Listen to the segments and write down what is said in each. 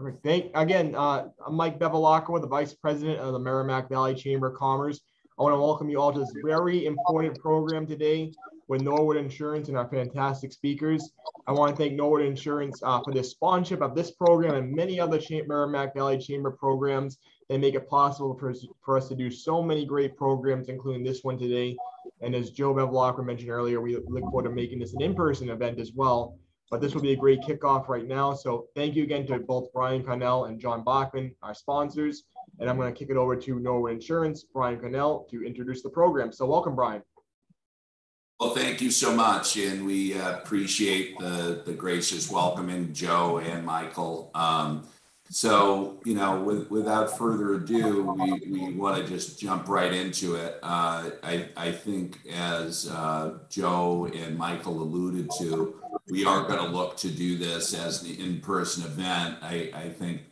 Perfect. I'm Mike Bevilacqua, the Vice President of the Merrimack Valley Chamber of Commerce. I want to welcome you all to this very important program today with Norwood Insurance and our fantastic speakers. I want to thank Norwood Insurance for the sponsorship of this program and many other Merrimack Valley Chamber programs that make it possible for us to do so many great programs, including this one today. And as Joe Bevilacqua mentioned earlier, we look forward to making this an in-person event as well. But this will be a great kickoff right now. So thank you again to both Brian Connell and John Bachman, our sponsors. And I'm going to kick it over to Norwood Insurance, Brian Connell, to introduce the program. So welcome, Brian. Well, thank you so much. And we appreciate the gracious welcoming, Joe and Michael. Without further ado, we want to just jump right into it. I think as Joe and Michael alluded to, we are going to look to do this as an in-person event. I think,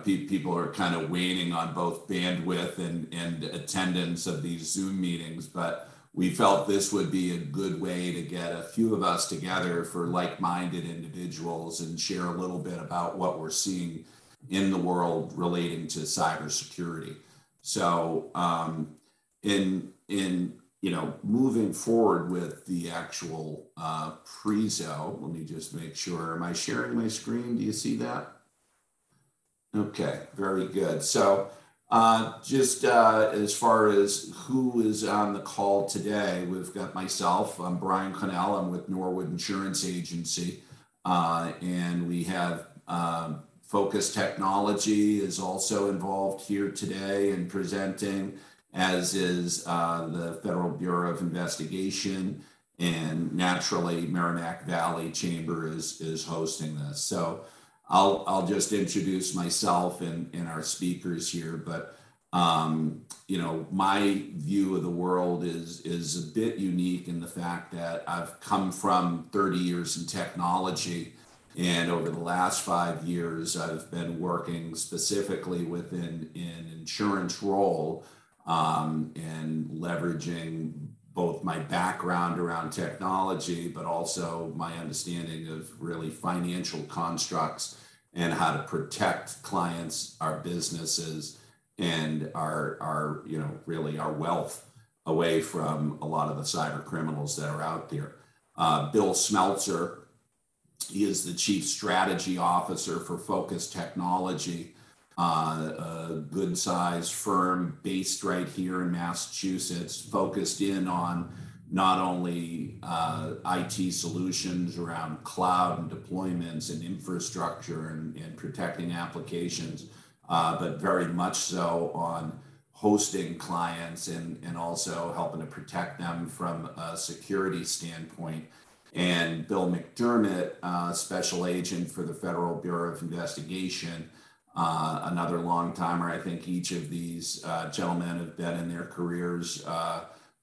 people are kind of waning on both bandwidth and attendance of these Zoom meetings, but we felt this would be a good way to get a few of us together for like-minded individuals and share a little bit about what we're seeing in the world relating to cybersecurity. So moving forward with the actual prezo, let me just make sure, am I sharing my screen? Do you see that? Okay, very good. So as far as who is on the call today, we've got myself, I'm Brian Connell, I'm with Norwood Insurance Agency, and we have Focus Technology is also involved here today and presenting, as is the Federal Bureau of Investigation, and naturally Merrimack Valley Chamber is hosting this. So I'll just introduce myself and our speakers here, but my view of the world is a bit unique in the fact that I've come from 30 years in technology, and over the last 5 years I've been working specifically within an insurance role and leveraging both my background around technology, but also my understanding of really financial constructs and how to protect clients, our businesses, and our wealth away from a lot of the cyber criminals that are out there. Bill Smeltzer, he is the Chief Strategy Officer for Focus Technology, a good-sized firm based right here in Massachusetts, focused in on not only IT solutions around cloud and deployments and infrastructure and protecting applications, but very much so on hosting clients and also helping to protect them from a security standpoint. And Bill McDermott, Special Agent for the Federal Bureau of Investigation, another long timer. I think each of these gentlemen have been in their careers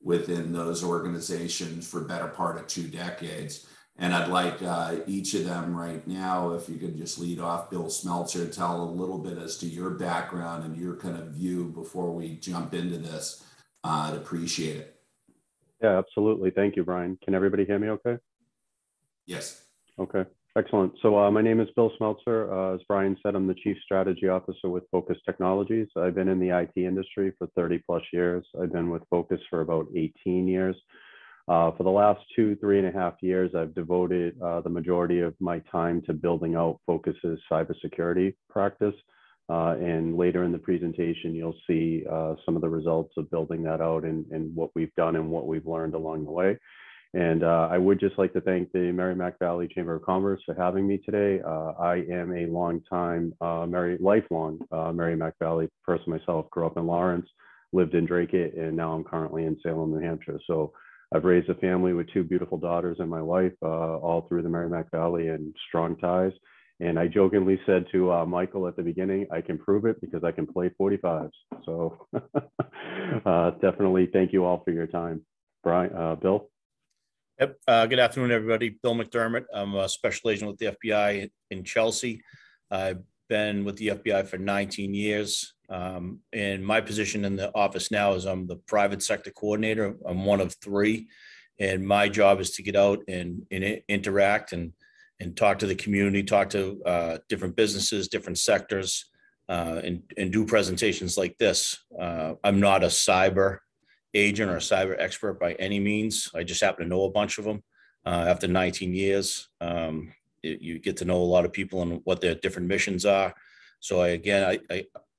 within those organizations for better part of 2 decades. And I'd like each of them right now, if you could just lead off, Bill Smeltzer, tell a little bit as to your background and your kind of view before we jump into this. I'd appreciate it. Yeah, absolutely. Thank you, Brian. Can everybody hear me okay? Yes. Okay. Excellent. So my name is Bill Smeltzer. As Brian said, I'm the Chief Strategy Officer with Focus Technologies. I've been in the IT industry for 30 plus years. I've been with Focus for about 18 years. For the last 3.5 years, I've devoted the majority of my time to building out Focus's cybersecurity practice. And later in the presentation, you'll see some of the results of building that out and what we've done and what we've learned along the way. And I would just like to thank the Merrimack Valley Chamber of Commerce for having me today. I am a lifelong Merrimack Valley person myself. Grew up in Lawrence, lived in Drake-it, and now I'm currently in Salem, New Hampshire. So I've raised a family with 2 beautiful daughters and my wife, all through the Merrimack Valley, and strong ties. And I jokingly said to Michael at the beginning, I can prove it because I can play 45s. So definitely thank you all for your time. Brian, Bill? Yep. Good afternoon, everybody. Bill McDermott. I'm a special agent with the FBI in Chelsea. I've been with the FBI for 19 years. And my position in the office now is I'm the private sector coordinator. I'm one of 3. And my job is to get out and interact and and talk to the community, talk to different businesses, different sectors, and do presentations like this. I'm not a cyber agent or a cyber expert by any means. I just happen to know a bunch of them. After 19 years, you get to know a lot of people and what their different missions are. So I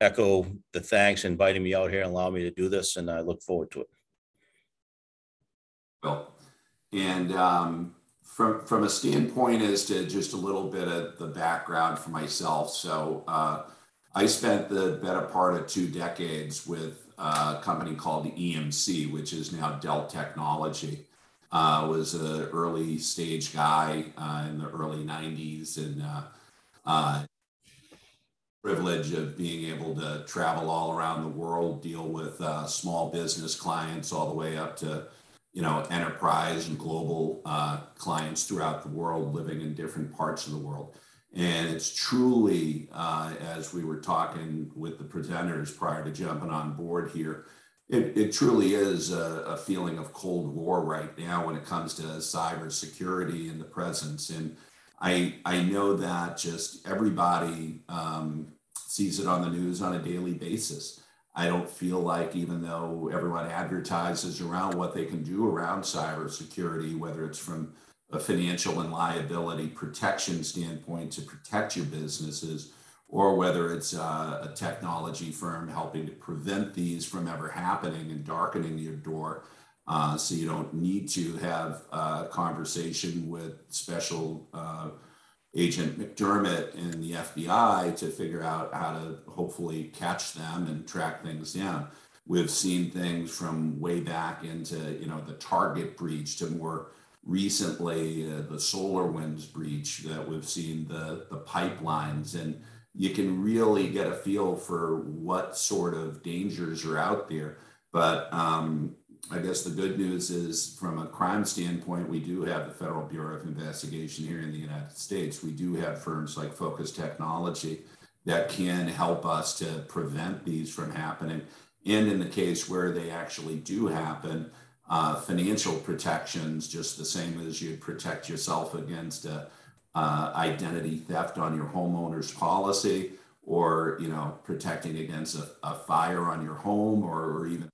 echo the thanks inviting me out here and allowing me to do this, and I look forward to it. Well, and from a standpoint as to just a little bit of the background for myself. So I spent the better part of 2 decades with a company called EMC, which is now Dell Technology. Was an early stage guy in the early 90s, and privilege of being able to travel all around the world, deal with small business clients all the way up to enterprise and global clients throughout the world, living in different parts of the world. And it's truly, as we were talking with the presenters prior to jumping on board here, it truly is a feeling of Cold War right now when it comes to cybersecurity and the presence. And I know that just everybody sees it on the news on a daily basis. I don't feel like, even though everyone advertises around what they can do around cybersecurity, whether it's from a financial and liability protection standpoint to protect your businesses, or whether it's a technology firm helping to prevent these from ever happening and darkening your door, so you don't need to have a conversation with Special Agent McDermott in the FBI to figure out how to hopefully catch them and track things down. We've seen things from way back into the Target breach to more recently the SolarWinds breach, that we've seen the pipelines, and you can really get a feel for what sort of dangers are out there. But I guess the good news is, from a crime standpoint, we do have the Federal Bureau of Investigation here in the United States. We do have firms like Focus Technology that can help us to prevent these from happening. And in the case where they actually do happen, financial protections, just the same as you'd protect yourself against identity theft on your homeowner's policy, or protecting against a fire on your home, or even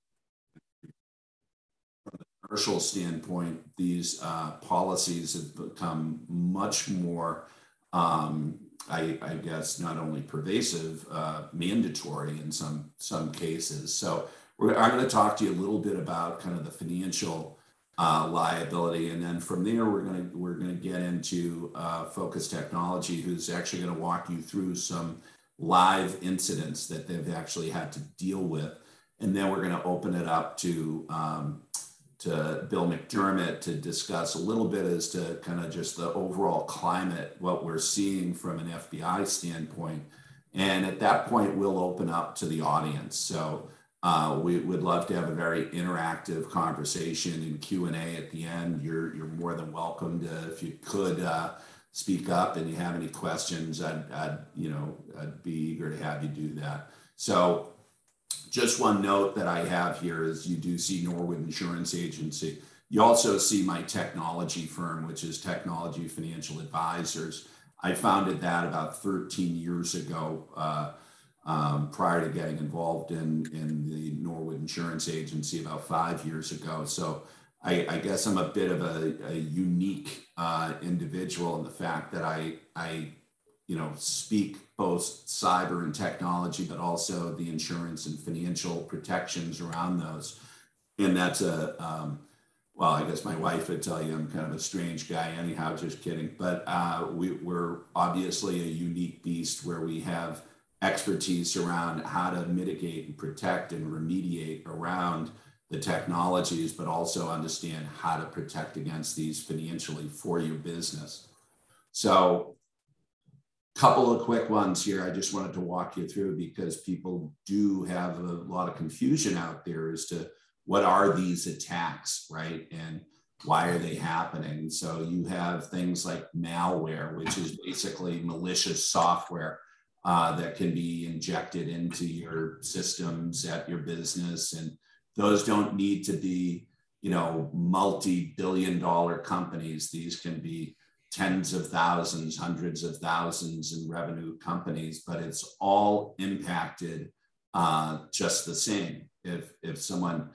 from a commercial standpoint, these policies have become much more, I guess, not only pervasive, mandatory in some cases. So I'm going to talk to you a little bit about kind of the financial liability, and then from there we're going to get into Focus Technology, who's actually going to walk you through some live incidents that they've actually had to deal with, and then we're going to open it up to Bill McDermott to discuss a little bit as to kind of just the overall climate, what we're seeing from an FBI standpoint, and at that point we'll open up to the audience. So we would love to have a very interactive conversation and Q&A at the end. You're more than welcome to, if you could speak up and you have any questions, I'd be eager to have you do that. So just one note that I have here is you do see Norwood Insurance Agency. You also see my technology firm, which is Technology Financial Advisors. I founded that about 13 years ago, prior to getting involved in the Norwood Insurance Agency about 5 years ago. So I guess I'm a bit of a unique individual in the fact that I speak both cyber and technology, but also the insurance and financial protections around those. And that's well, I guess my wife would tell you I'm kind of a strange guy anyhow, just kidding. But we're obviously a unique beast where we have expertise around how to mitigate and protect and remediate around the technologies, but also understand how to protect against these financially for your business. So a couple of quick ones here I just wanted to walk you through, because people do have a lot of confusion out there as to what are these attacks, right? And why are they happening? So you have things like malware, which is basically malicious software that can be injected into your systems at your business. And those don't need to be, multi-billion-dollar companies. These can be tens of thousands, hundreds of thousands in revenue companies, but it's all impacted just the same. If someone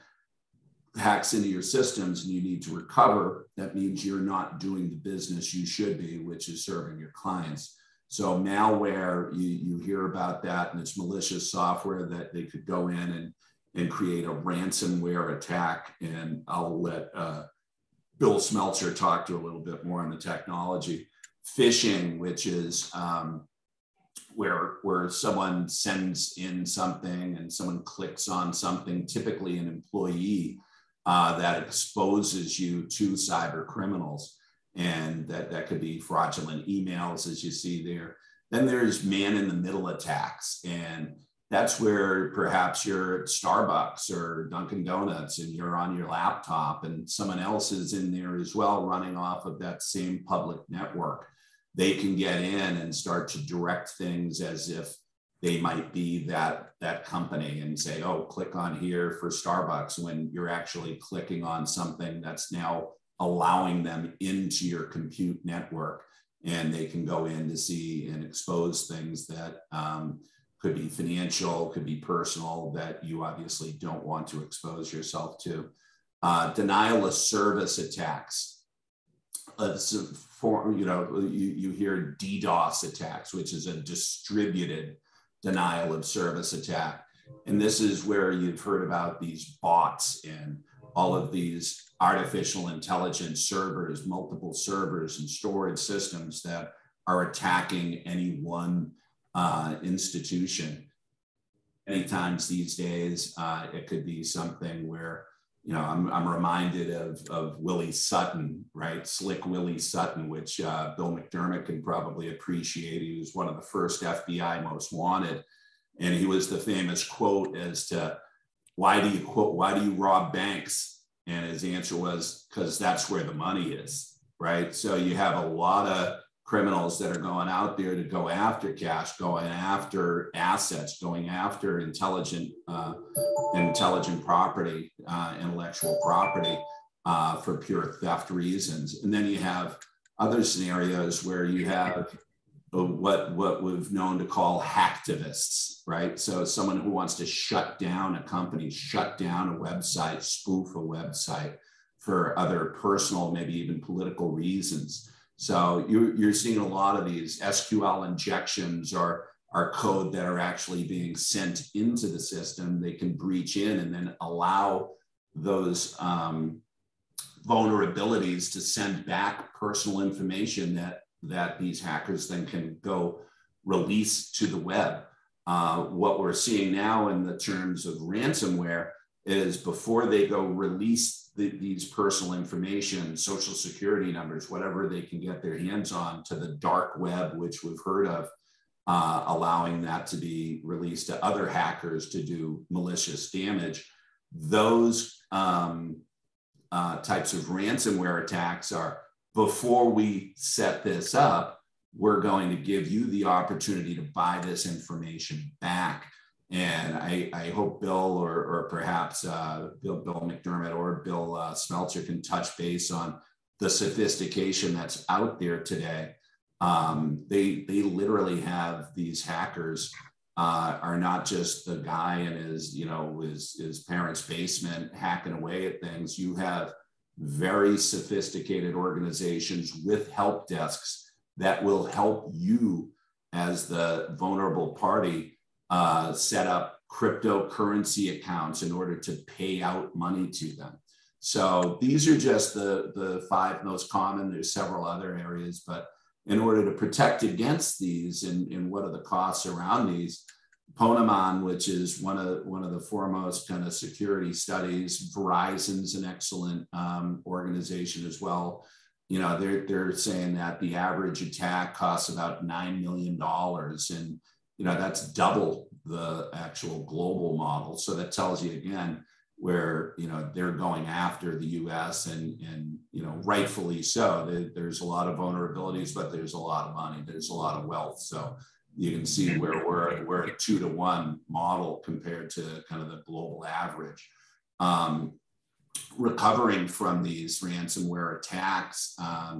hacks into your systems and you need to recover, that means you're not doing the business you should be, which is serving your clients. So malware, you hear about that, and it's malicious software that they could go in and create a ransomware attack. And I'll let Bill Smeltzer talk to a little bit more on the technology. Phishing, which is where someone sends in something and someone clicks on something, typically an employee, that exposes you to cyber criminals. And that could be fraudulent emails, as you see there. Then there's man-in-the-middle attacks. And that's where perhaps you're at Starbucks or Dunkin' Donuts and you're on your laptop and someone else is in there as well, running off of that same public network. They can get in and start to direct things as if they might be that company and say, oh, click on here for Starbucks, when you're actually clicking on something that's now allowing them into your compute network, and they can go in to see and expose things that could be financial, could be personal, that you obviously don't want to expose yourself to. Denial of service attacks. You hear DDoS attacks, which is a distributed denial of service attack. And this is where you've heard about these bots and all of these artificial intelligence servers, multiple servers and storage systems that are attacking any one institution. Many times these days, it could be something where, I'm reminded of Willie Sutton, right? Slick Willie Sutton, which Bill McDermott can probably appreciate. He was one of the first FBI most wanted. And he was the famous quote as to, why do you rob banks? And his answer was, because that's where the money is, right? So you have a lot of criminals that are going out there to go after cash, going after assets, going after intelligent property, intellectual property for pure theft reasons. And then you have other scenarios where you have what we've known to call hacktivists, right? So someone who wants to shut down a company, shut down a website, spoof a website for other personal, maybe even political reasons. So you're seeing a lot of these SQL injections or code that are actually being sent into the system. They can breach in and then allow those vulnerabilities to send back personal information that these hackers then can go release to the web. What we're seeing now in the terms of ransomware is before they go release these personal information, social security numbers, whatever they can get their hands on to the dark web, which we've heard of, allowing that to be released to other hackers to do malicious damage. Those types of ransomware attacks are, before we set this up, we're going to give you the opportunity to buy this information back. And I hope Bill or perhaps Bill McDermott or Bill Smeltzer can touch base on the sophistication that's out there today. They literally have these hackers are not just the guy in his parents' basement hacking away at things. You have very sophisticated organizations with help desks that will help you as the vulnerable party set up cryptocurrency accounts in order to pay out money to them. So these are just the 5 most common. There's several other areas, but in order to protect against these and what are the costs around these, Ponemon, which is one of the foremost kind of security studies, Verizon's an excellent organization as well. They're saying that the average attack costs about $9 million, and that's double the actual global model. So that tells you again where they're going after the U.S. and rightfully so. There's a lot of vulnerabilities, but there's a lot of money, there's a lot of wealth. So you can see where we're a 2-to-1 model compared to kind of the global average. recovering from these ransomware attacks,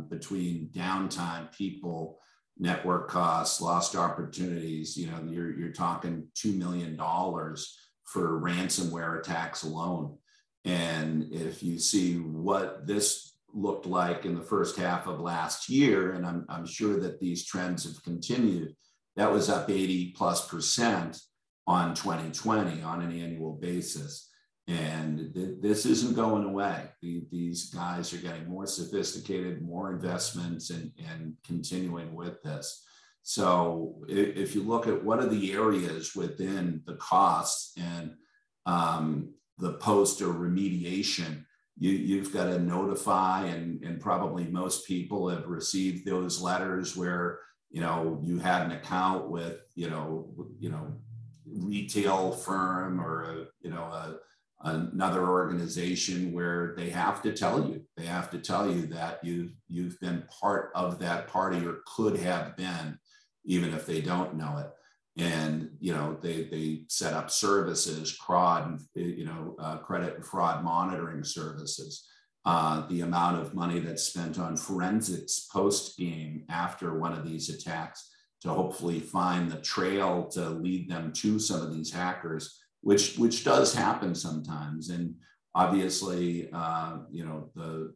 between downtime, people, network costs, lost opportunities, you're talking $2 million for ransomware attacks alone. And if you see what this looked like in the first half of last year, and I'm sure that these trends have continued, that was up 80+% on 2020 on an annual basis. And this isn't going away. These guys are getting more sophisticated, more investments, and continuing with this. So if you look at what are the areas within the costs and the post or remediation, you've got to notify, and probably most people have received those letters where you had an account with retail firm or another organization where they have to tell you that you've been part of that party or could have been, even if they don't know it. And they set up services, credit and fraud monitoring services. The amount of money that's spent on forensics post game after one of these attacks to hopefully find the trail to lead them to some of these hackers, which does happen sometimes. And obviously, the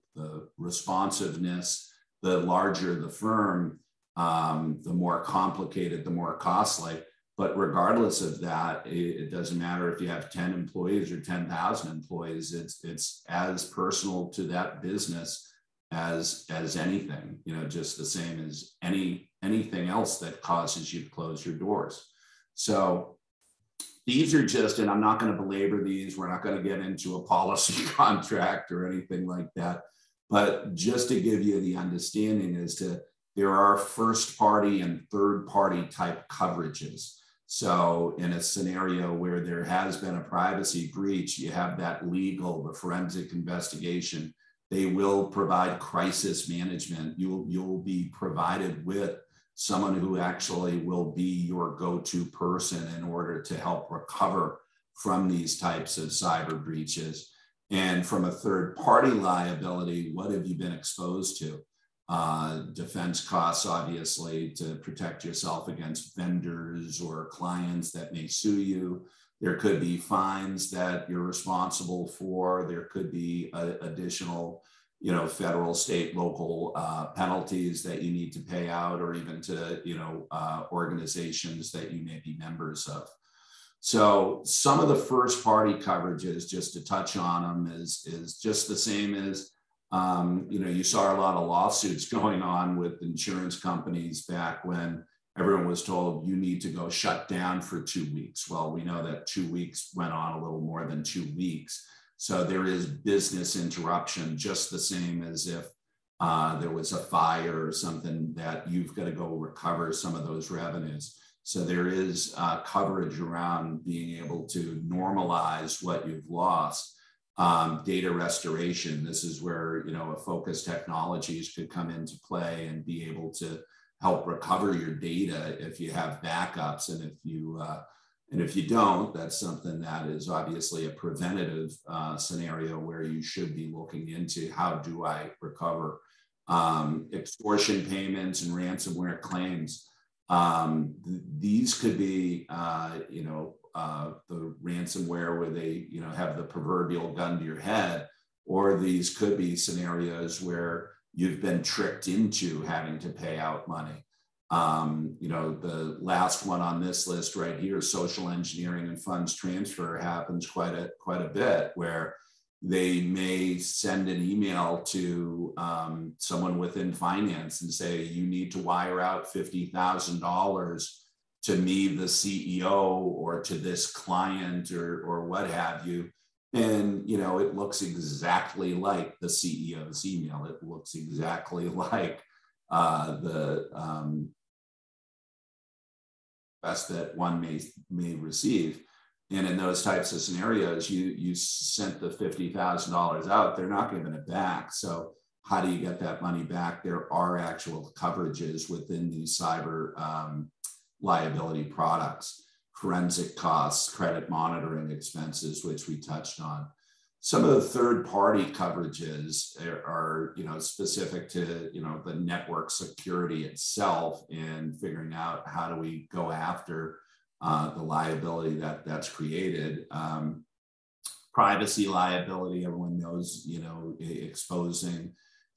responsiveness, the larger the firm, the more complicated, the more costly. But regardless of that, it doesn't matter if you have 10 employees or 10,000 employees. It's as personal to that business as anything. Just the same as anything else that causes you to close your doors. So these are just, and I'm not going to belabor these. We're not going to get into a policy contract or anything like that. But just to give you the understanding as to there are first party and third party type coverages. So in a scenario where there has been a privacy breach, you have that legal, the forensic investigation. They will provide crisis management. You'll be provided with someone who actually will be your go-to person in order to help recover from these types of cyber breaches. And from a third party liability, what have you been exposed to? Defense costs, obviously, to protect yourself against vendors or clients that may sue you. There could be fines that you're responsible for. There could be additional, federal, state, local penalties that you need to pay out, or even to, organizations that you may be members of. So some of the first party coverages, just to touch on them, is just the same as you saw a lot of lawsuits going on with insurance companies back when everyone was told you need to go shut down for 2 weeks. Well, we know that 2 weeks went on a little more than 2 weeks. So there is business interruption, just the same as if there was a fire or something that you've got to go recover some of those revenues. So there is coverage around being able to normalize what you've lost. Data restoration. This is where, a focused technologies could come into play and be able to help recover your data if you have backups. And if you don't, that's something that is obviously a preventative scenario where you should be looking into how do I recover. Extortion payments and ransomware claims. These could be, the ransomware where they, have the proverbial gun to your head, or these could be scenarios where you've been tricked into having to pay out money. The last one on this list right here, social engineering and funds transfer, happens quite a bit, where they may send an email to someone within finance and say, you need to wire out $50,000 to me, the CEO, or to this client, or what have you. And, it looks exactly like the CEO's email. It looks exactly like the best that one may receive. And in those types of scenarios, you sent the $50,000 out, they're not giving it back. So how do you get that money back? There are actual coverages within these cyber liability products, forensic costs, credit monitoring expenses, which we touched on. Some of the third-party coverages are, specific to, the network security itself, and figuring out how do we go after the liability that's created. Privacy liability, everyone knows, exposing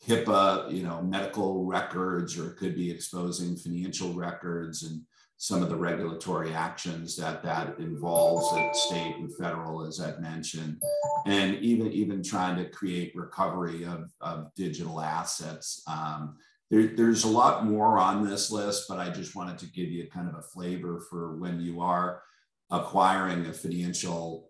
HIPAA, medical records, or it could be exposing financial records, and some of the regulatory actions that involves at state and federal, as I've mentioned, and even trying to create recovery of digital assets. There's a lot more on this list, but I just wanted to give you kind of a flavor for when you are acquiring a financial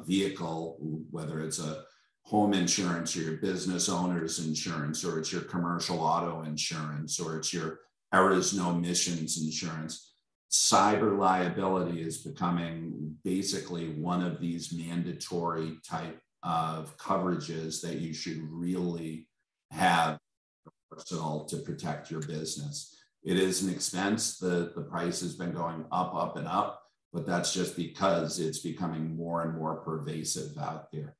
vehicle, whether it's a home insurance or your business owner's insurance, or it's your commercial auto insurance, or it's your errors and omissions insurance. Cyber liability is becoming basically one of these mandatory type of coverages that you should really have arsenal to protect your business. It is an expense. The price has been going up and up, but that's just because it's becoming more and more pervasive out there.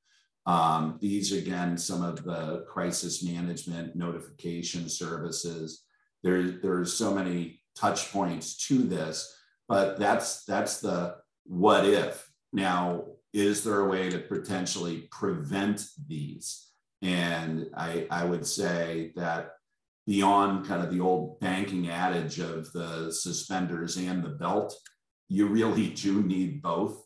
These, again, some of the crisis management notification services. There's so many touch points to this, but that's the what if. Now, is there a way to potentially prevent these? And I would say that beyond kind of the old banking adage of the suspenders and the belt, you really do need both.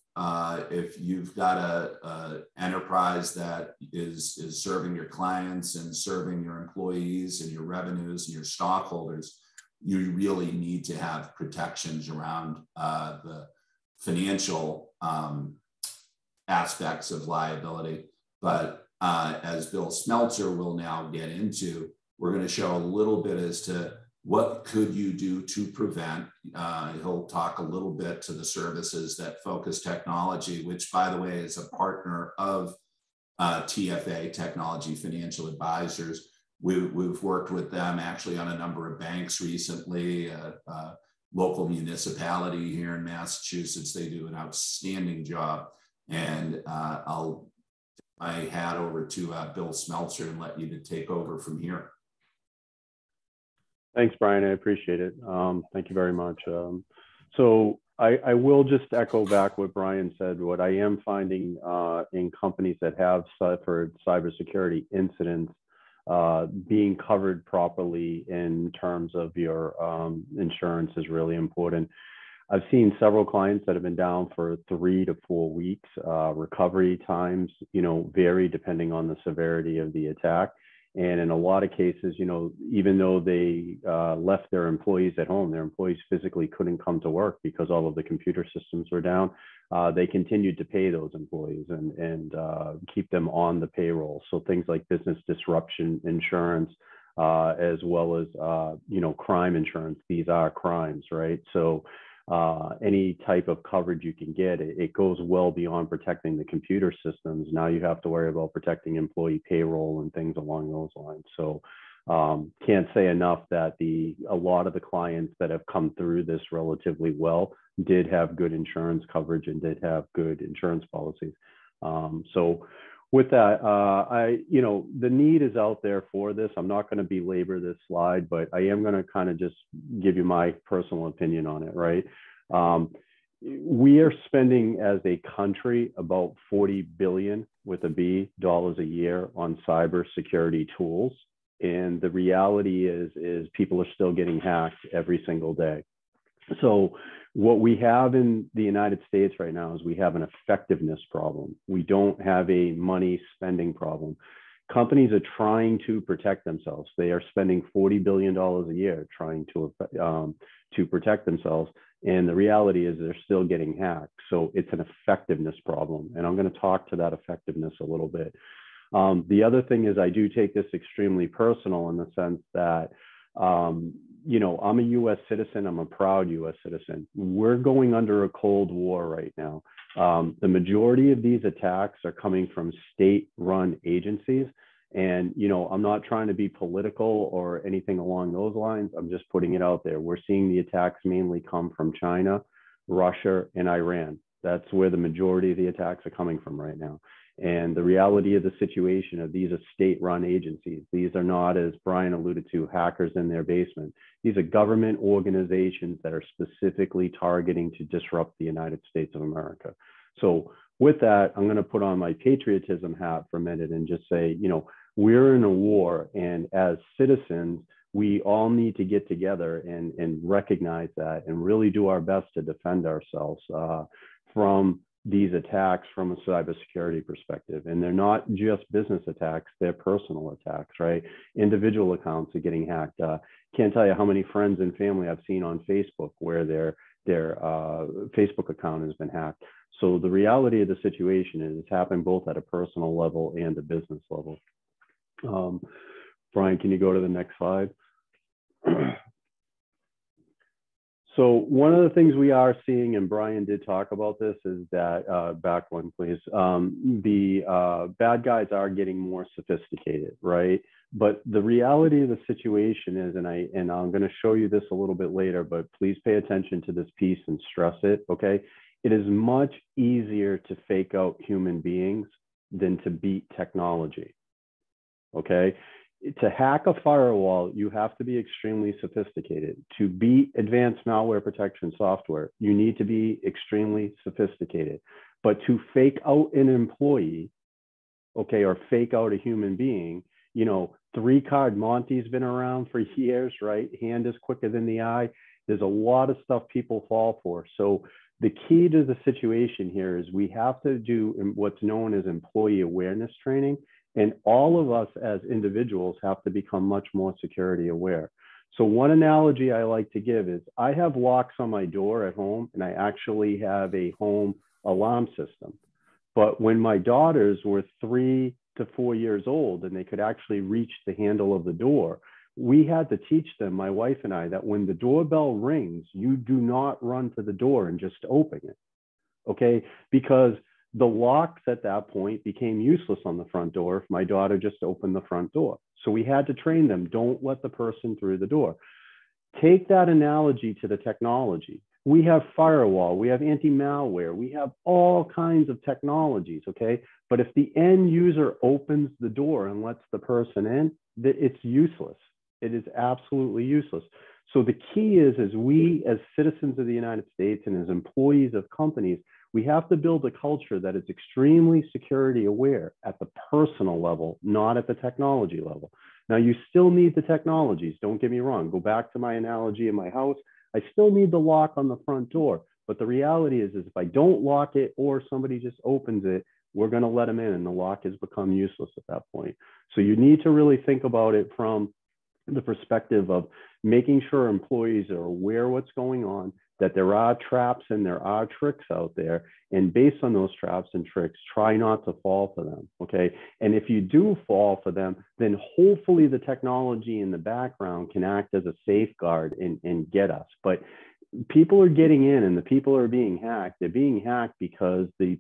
If you've got a enterprise that is serving your clients and serving your employees and your revenues and your stockholders, you really need to have protections around the financial aspects of liability. But as Bill Smeltzer will now get into, we're going to show a little bit as to what could you do to prevent. He'll talk a little bit to the services that Focus Technology, which, by the way, is a partner of TFA, Technology Financial Advisors. We've worked with them actually on a number of banks recently, local municipality here in Massachusetts. They do an outstanding job. And I'll take my hat over to Bill Smeltzer and let you to take over from here. Thanks, Brian. I appreciate it. Thank you very much. So I will just echo back what Brian said. What I am finding in companies that have suffered cybersecurity incidents, being covered properly in terms of your insurance is really important. I've seen several clients that have been down for 3 to 4 weeks. Recovery times, vary depending on the severity of the attack. And in a lot of cases, even though they left their employees at home, their employees physically couldn't come to work because all of the computer systems were down. They continued to pay those employees and keep them on the payroll. So things like business disruption insurance, as well as, crime insurance. These are crimes, right? So any type of coverage you can get, it goes well beyond protecting the computer systems. Now you have to worry about protecting employee payroll and things along those lines. So can't say enough that a lot of the clients that have come through this relatively well did have good insurance coverage and did have good insurance policies. So with that, the need is out there for this. I'm not going to belabor this slide, but I am going to kind of just give you my personal opinion on it, right? We are spending as a country about $40 billion with a B dollars a year on cybersecurity tools. And the reality is people are still getting hacked every single day. So what we have in the United States right now is we have an effectiveness problem. We don't have a money spending problem. Companies are trying to protect themselves. They are spending $40 billion a year trying to protect themselves. And the reality is they're still getting hacked. So it's an effectiveness problem. And I'm going to talk to that effectiveness a little bit. The other thing is I do take this extremely personal in the sense that, I'm a U.S. citizen. I'm a proud U.S. citizen. We're going under a Cold War right now. The majority of these attacks are coming from state-run agencies. And, I'm not trying to be political or anything along those lines. I'm just putting it out there. We're seeing the attacks mainly come from China, Russia, and Iran. That's where the majority of the attacks are coming from right now. And the reality of the situation of these are state-run agencies. These are not, as Brian alluded to, hackers in their basement. These are government organizations that are specifically targeting to disrupt the United States of America. So with that, I'm going to put on my patriotism hat for a minute and just say, you know, we're in a war, and as citizens, we all need to get together and recognize that and really do our best to defend ourselves from these attacks from a cybersecurity perspective. And they're not just business attacks, they're personal attacks, right? Individual accounts are getting hacked. Can't tell you how many friends and family I've seen on Facebook where their Facebook account has been hacked. So the reality of the situation is it's happened both at a personal level and a business level. Brian, can you go to the next slide? So one of the things we are seeing, and Brian did talk about this, is that, back one, please, the bad guys are getting more sophisticated, right? But the reality of the situation is, and I'm going to show you this a little bit later, but please pay attention to this piece and stress it, okay? It is much easier to fake out human beings than to beat technology, okay? To hack a firewall, you have to be extremely sophisticated. To beat advanced malware protection software, you need to be extremely sophisticated. But to fake out an employee, okay, or fake out a human being, you know, 3-card Monty's been around for years, right? Hand is quicker than the eye. There's a lot of stuff people fall for. So the key to the situation here is we have to do what's known as employee awareness training. And all of us as individuals have to become much more security aware. So one analogy I like to give is I have locks on my door at home, and I actually have a home alarm system. But when my daughters were 3 to 4 years old and they could actually reach the handle of the door, we had to teach them, my wife and I, that when the doorbell rings, you do not run to the door and just open it, okay? Because the locks at that point became useless on the front door if my daughter just opened the front door. So we had to train them, don't let the person through the door. Take that analogy to the technology. We have firewall, we have anti-malware, we have all kinds of technologies, okay? But if the end user opens the door and lets the person in, it's useless. It is absolutely useless. So the key is we as citizens of the United States and as employees of companies, we have to build a culture that is extremely security aware at the personal level, not at the technology level. Now, you still need the technologies. Don't get me wrong. Go back to my analogy in my house. I still need the lock on the front door. But the reality is if I don't lock it or somebody just opens it, we're going to let them in and the lock has become useless at that point. So you need to really think about it from the perspective of making sure employees are aware of what's going on, that there are traps and there are tricks out there. And based on those traps and tricks, try not to fall for them, okay? And if you do fall for them, then hopefully the technology in the background can act as a safeguard and get us. But people are getting in and the people are being hacked. They're being hacked because the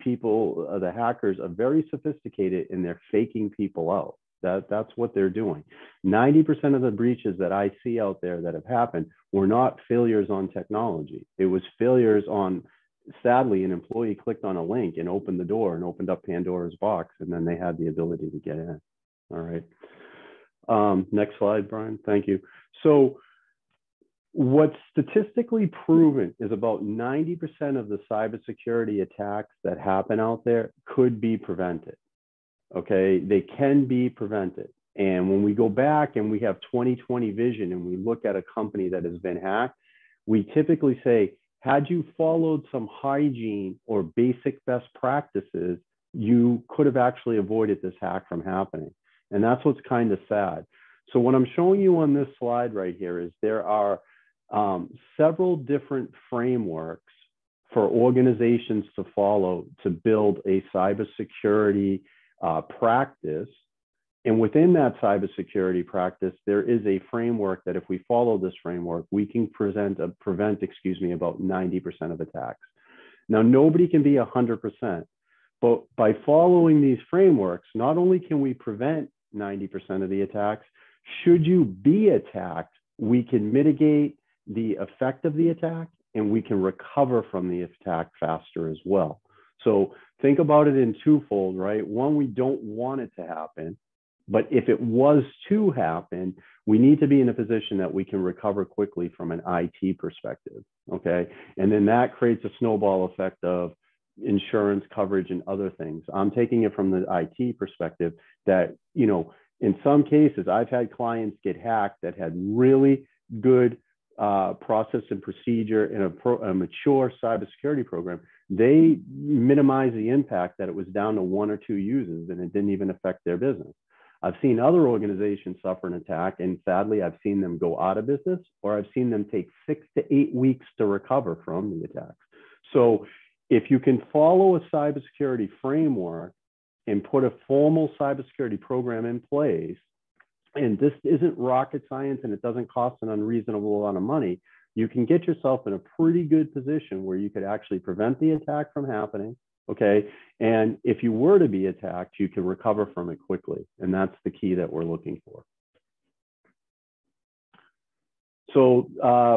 hackers are very sophisticated and they're faking people out. That's what they're doing. 90% of the breaches that I see out there that have happened were not failures on technology. It was failures on, sadly, an employee clicked on a link and opened the door and opened up Pandora's box, and then they had the ability to get in. All right. Next slide, Brian. Thank you. So what's statistically proven is about 90% of the cybersecurity attacks that happen out there could be prevented. Okay, they can be prevented. And when we go back and we have 20/20 vision and we look at a company that has been hacked, we typically say, had you followed some hygiene or basic best practices, you could have actually avoided this hack from happening. And that's what's kind of sad. So what I'm showing you on this slide right here is there are several different frameworks for organizations to follow to build a cybersecurity practice. And within that cybersecurity practice, there is a framework that if we follow this framework, we can prevent about 90% of attacks. Now, nobody can be 100%, but by following these frameworks, not only can we prevent 90% of the attacks, should you be attacked, we can mitigate the effect of the attack and we can recover from the attack faster as well. So think about it in twofold, right? One, we don't want it to happen, but if it was to happen, we need to be in a position that we can recover quickly from an IT perspective, okay? And then that creates a snowball effect of insurance coverage and other things. I'm taking it from the IT perspective that, you know, in some cases, I've had clients get hacked that had really good process and procedure in a mature cybersecurity program. They minimized the impact that it was down to 1 or 2 users and it didn't even affect their business. I've seen other organizations suffer an attack, and sadly, I've seen them go out of business, or I've seen them take 6 to 8 weeks to recover from the attacks. So if you can follow a cybersecurity framework and put a formal cybersecurity program in place, and this isn't rocket science and it doesn't cost an unreasonable amount of money, you can get yourself in a pretty good position where you could actually prevent the attack from happening, okay? And if you were to be attacked, you can recover from it quickly. And that's the key that we're looking for. So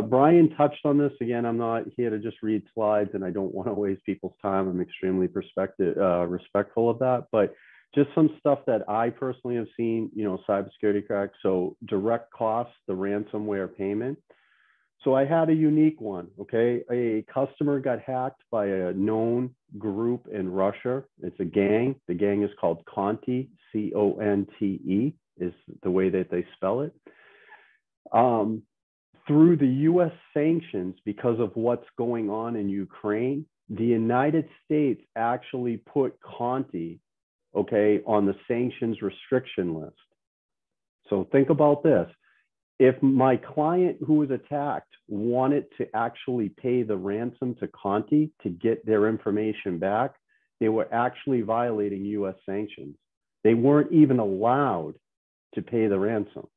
Brian touched on this. Again, I'm not here to just read slides and I don't want to waste people's time. I'm extremely respectful of that. But just some stuff that I personally have seen, you know, cybersecurity cracks. So direct costs, the ransomware payment. So I had a unique one, okay? A customer got hacked by a known group in Russia. It's a gang. The gang is called Conte, C-O-N-T-E is the way that they spell it. Through the US sanctions, because of what's going on in Ukraine, the United States actually put Conte, okay, on the sanctions restriction list. So think about this. If my client who was attacked wanted to actually pay the ransom to Conte to get their information back, they were actually violating US sanctions. They weren't even allowed to pay the ransom.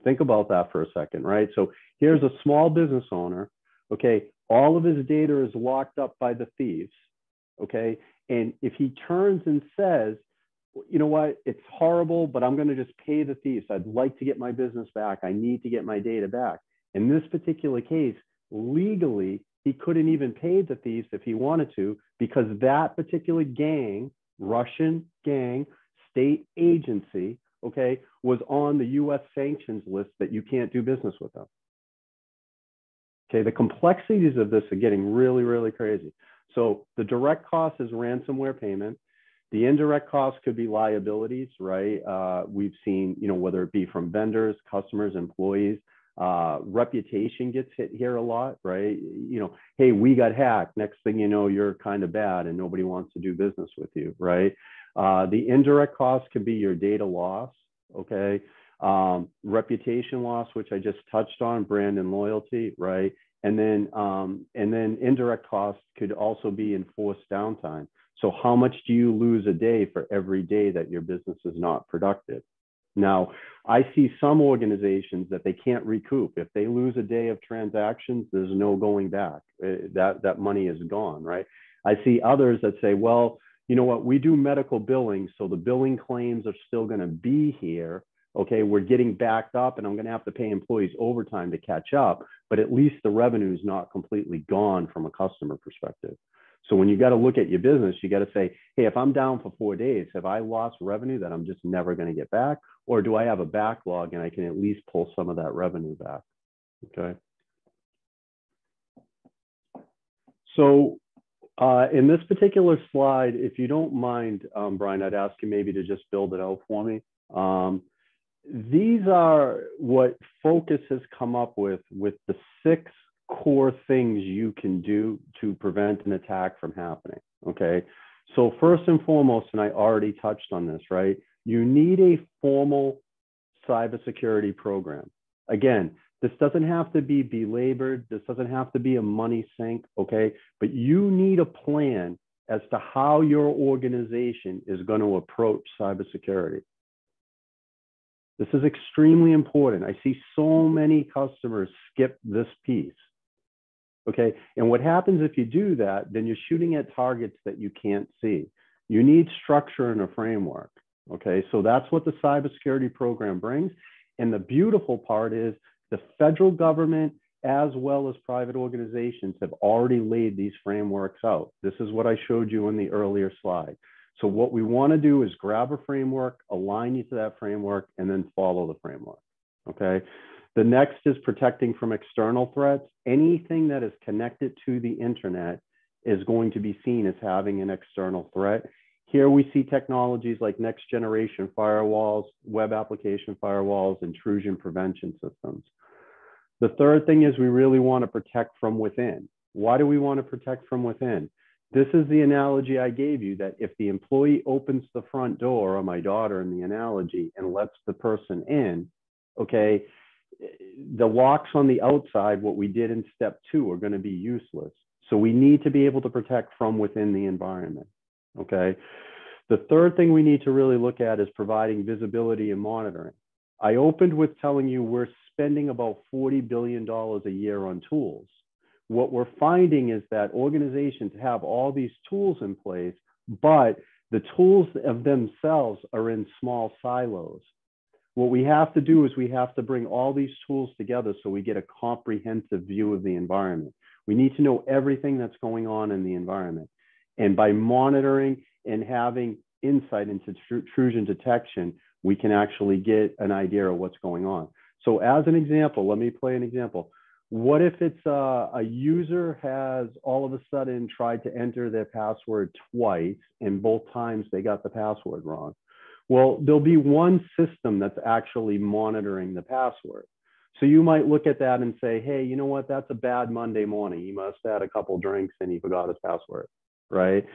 Think about that for a second, right? So here's a small business owner, okay? All of his data is locked up by the thieves, okay? And if he turns and says, you know what, it's horrible, but I'm gonna just pay the thieves. I'd like to get my business back. I need to get my data back. In this particular case, legally, he couldn't even pay the thieves if he wanted to, because that particular gang, Russian gang, state agency, okay, was on the US sanctions list that you can't do business with them. Okay, the complexities of this are getting really, really crazy. So the direct cost is ransomware payment. The indirect cost could be liabilities, right? We've seen, you know, whether it be from vendors, customers, employees, reputation gets hit here a lot, right? You know, hey, we got hacked. Next thing you know, you're kind of bad and nobody wants to do business with you, right? The indirect cost could be your data loss, okay? Reputation loss, which I just touched on, brand and loyalty, right? And then indirect costs could also be enforced downtime. So how much do you lose a day for every day that your business is not productive? Now, I see some organizations that they can't recoup. If they lose a day of transactions, there's no going back. That money is gone, right? I see others that say, well, you know what, we do medical billing, so the billing claims are still going to be here. Okay, we're getting backed up and I'm going to have to pay employees overtime to catch up, but at least the revenue is not completely gone from a customer perspective. So when you got to look at your business, you got to say, hey, if I'm down for 4 days, have I lost revenue that I'm just never going to get back? Or do I have a backlog and I can at least pull some of that revenue back? Okay. So in this particular slide, if you don't mind, Brian, I'd ask you maybe to just build it out for me. These are what Focus has come up with the 6 core things you can do to prevent an attack from happening, okay? So first and foremost, and I already touched on this, right? You need a formal cybersecurity program. Again, this doesn't have to be belabored. This doesn't have to be a money sink, okay? But you need a plan as to how your organization is going to approach cybersecurity. This is extremely important. I see so many customers skip this piece. Okay, and what happens if you do that, then you're shooting at targets that you can't see. You need structure and a framework. Okay, so that's what the cybersecurity program brings. And the beautiful part is the federal government as well as private organizations have already laid these frameworks out. This is what I showed you in the earlier slide. So what we want to do is grab a framework, align you to that framework, and then follow the framework, okay? The next is protecting from external threats. Anything that is connected to the internet is going to be seen as having an external threat. Here we see technologies like next generation firewalls, web application firewalls, intrusion prevention systems. The third thing is we really want to protect from within. Why do we want to protect from within? This is the analogy I gave you, that if the employee opens the front door, or my daughter in the analogy, and lets the person in, okay, the locks on the outside, what we did in step 2, are going to be useless. So we need to be able to protect from within the environment, okay? The third thing we need to really look at is providing visibility and monitoring. I opened with telling you we're spending about $40 billion a year on tools. What we're finding is that organizations have all these tools in place, but the tools of themselves are in small silos. What we have to do is we have to bring all these tools together so we get a comprehensive view of the environment. We need to know everything that's going on in the environment. And by monitoring and having insight into intrusion detection, we can actually get an idea of what's going on. So as an example, let me play an example. What if it's a user has all of a sudden tried to enter their password twice, and both times they got the password wrong? Well, there'll be one system that's actually monitoring the password. So you might look at that and say, hey, you know what? That's a bad Monday morning. He must have had a couple drinks and he forgot his password, right?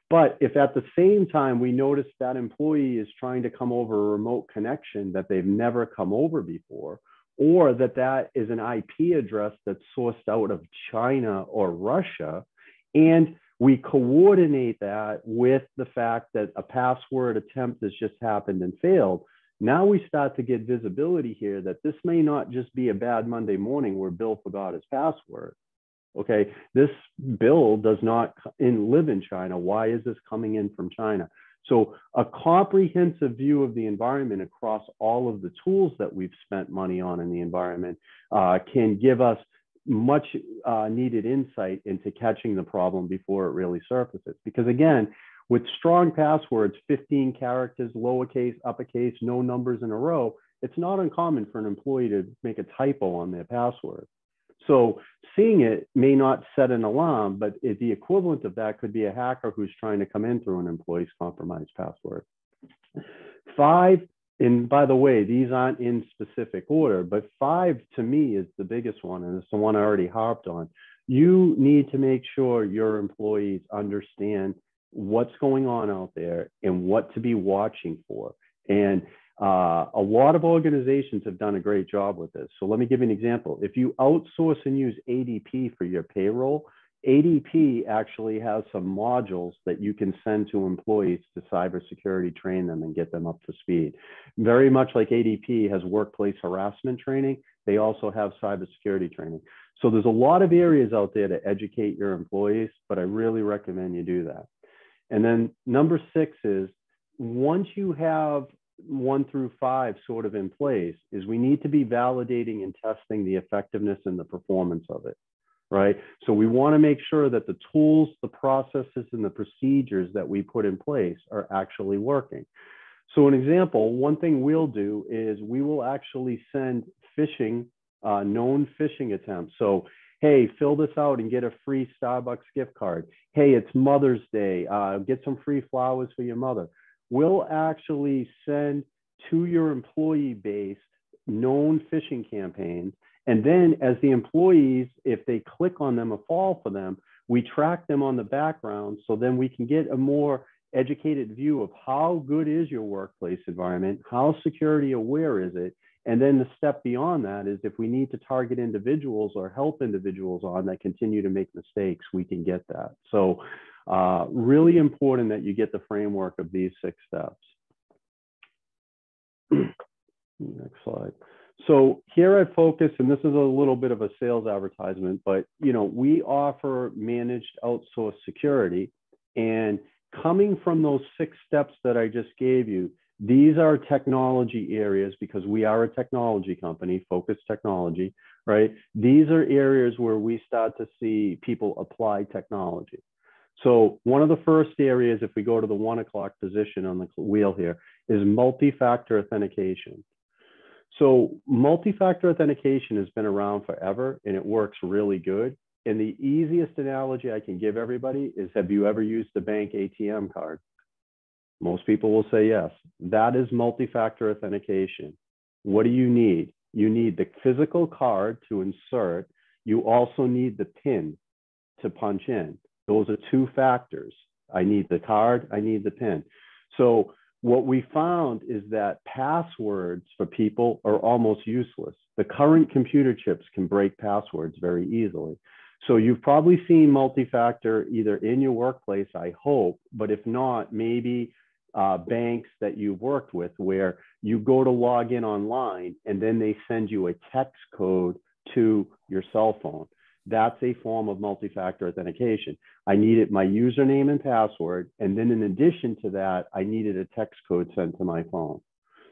But if at the same time we notice that employee is trying to come over a remote connection that they've never come over before, or that is an IP address that's sourced out of China or Russia, and we coordinate that with the fact that a password attempt has just happened and failed, now we start to get visibility here that this may not just be a bad Monday morning where Bill forgot his password. Okay, this Bill does not live in China. Why is this coming in from China? So a comprehensive view of the environment across all of the tools that we've spent money on in the environment can give us much needed insight into catching the problem before it really surfaces. Because again, with strong passwords, 15 characters, lowercase, uppercase, no numbers in a row, it's not uncommon for an employee to make a typo on their password. So seeing it may not set an alarm, but the equivalent of that could be a hacker who's trying to come in through an employee's compromised password. 5, and by the way, these aren't in specific order, but 5 to me is the biggest one, and it's the one I already harped on. You need to make sure your employees understand what's going on out there and what to be watching for. And a lot of organizations have done a great job with this. So let me give you an example. If you outsource and use ADP for your payroll, ADP actually has some modules that you can send to employees to cybersecurity train them and get them up to speed. Very much like ADP has workplace harassment training, they also have cybersecurity training. So there's a lot of areas out there to educate your employees, but I really recommend you do that. And then number 6 is, once you have 1 through 5 sort of in place, is we need to be validating and testing the effectiveness and the performance of it, right? So we want to make sure that the tools, the processes, and the procedures that we put in place are actually working. So an example, one thing we'll do is we will actually send phishing, known phishing attempts. So, hey, fill this out and get a free Starbucks gift card. Hey, it's Mother's Day, get some free flowers for your mother. We'll actually send to your employee base known phishing campaigns. And then as the employees, if they click on them or fall for them, we track them on the background. So then we can get a more educated view of how good is your workplace environment, how security aware is it? And then the step beyond that is if we need to target individuals or help individuals on that continue to make mistakes, we can get that. So really important that you get the framework of these 6 steps. Next slide. So here I focus, and this is a little bit of a sales advertisement, but we offer managed outsourced security, and coming from those 6 steps that I just gave you, these are technology areas because we are a technology company, focused technology. right? These are areas where we start to see people apply technology. So one of the first areas, if we go to the 1 o'clock position on the wheel here, is multi-factor authentication. So multi-factor authentication has been around forever and it works really good. And the easiest analogy I can give everybody is, have you ever used a bank ATM card? Most people will say yes. That is multi-factor authentication. What do you need? You need the physical card to insert. You also need the PIN to punch in. Those are two factors. I need the card, I need the PIN. So what we found is that passwords for people are almost useless. The current computer chips can break passwords very easily. So you've probably seen multi-factor either in your workplace, I hope, but if not, maybe banks that you've worked with where you go to log in online and then they send you a text code to your cell phone. That's a form of multi-factor authentication. I needed my username and password, and then in addition to that, I needed a text code sent to my phone.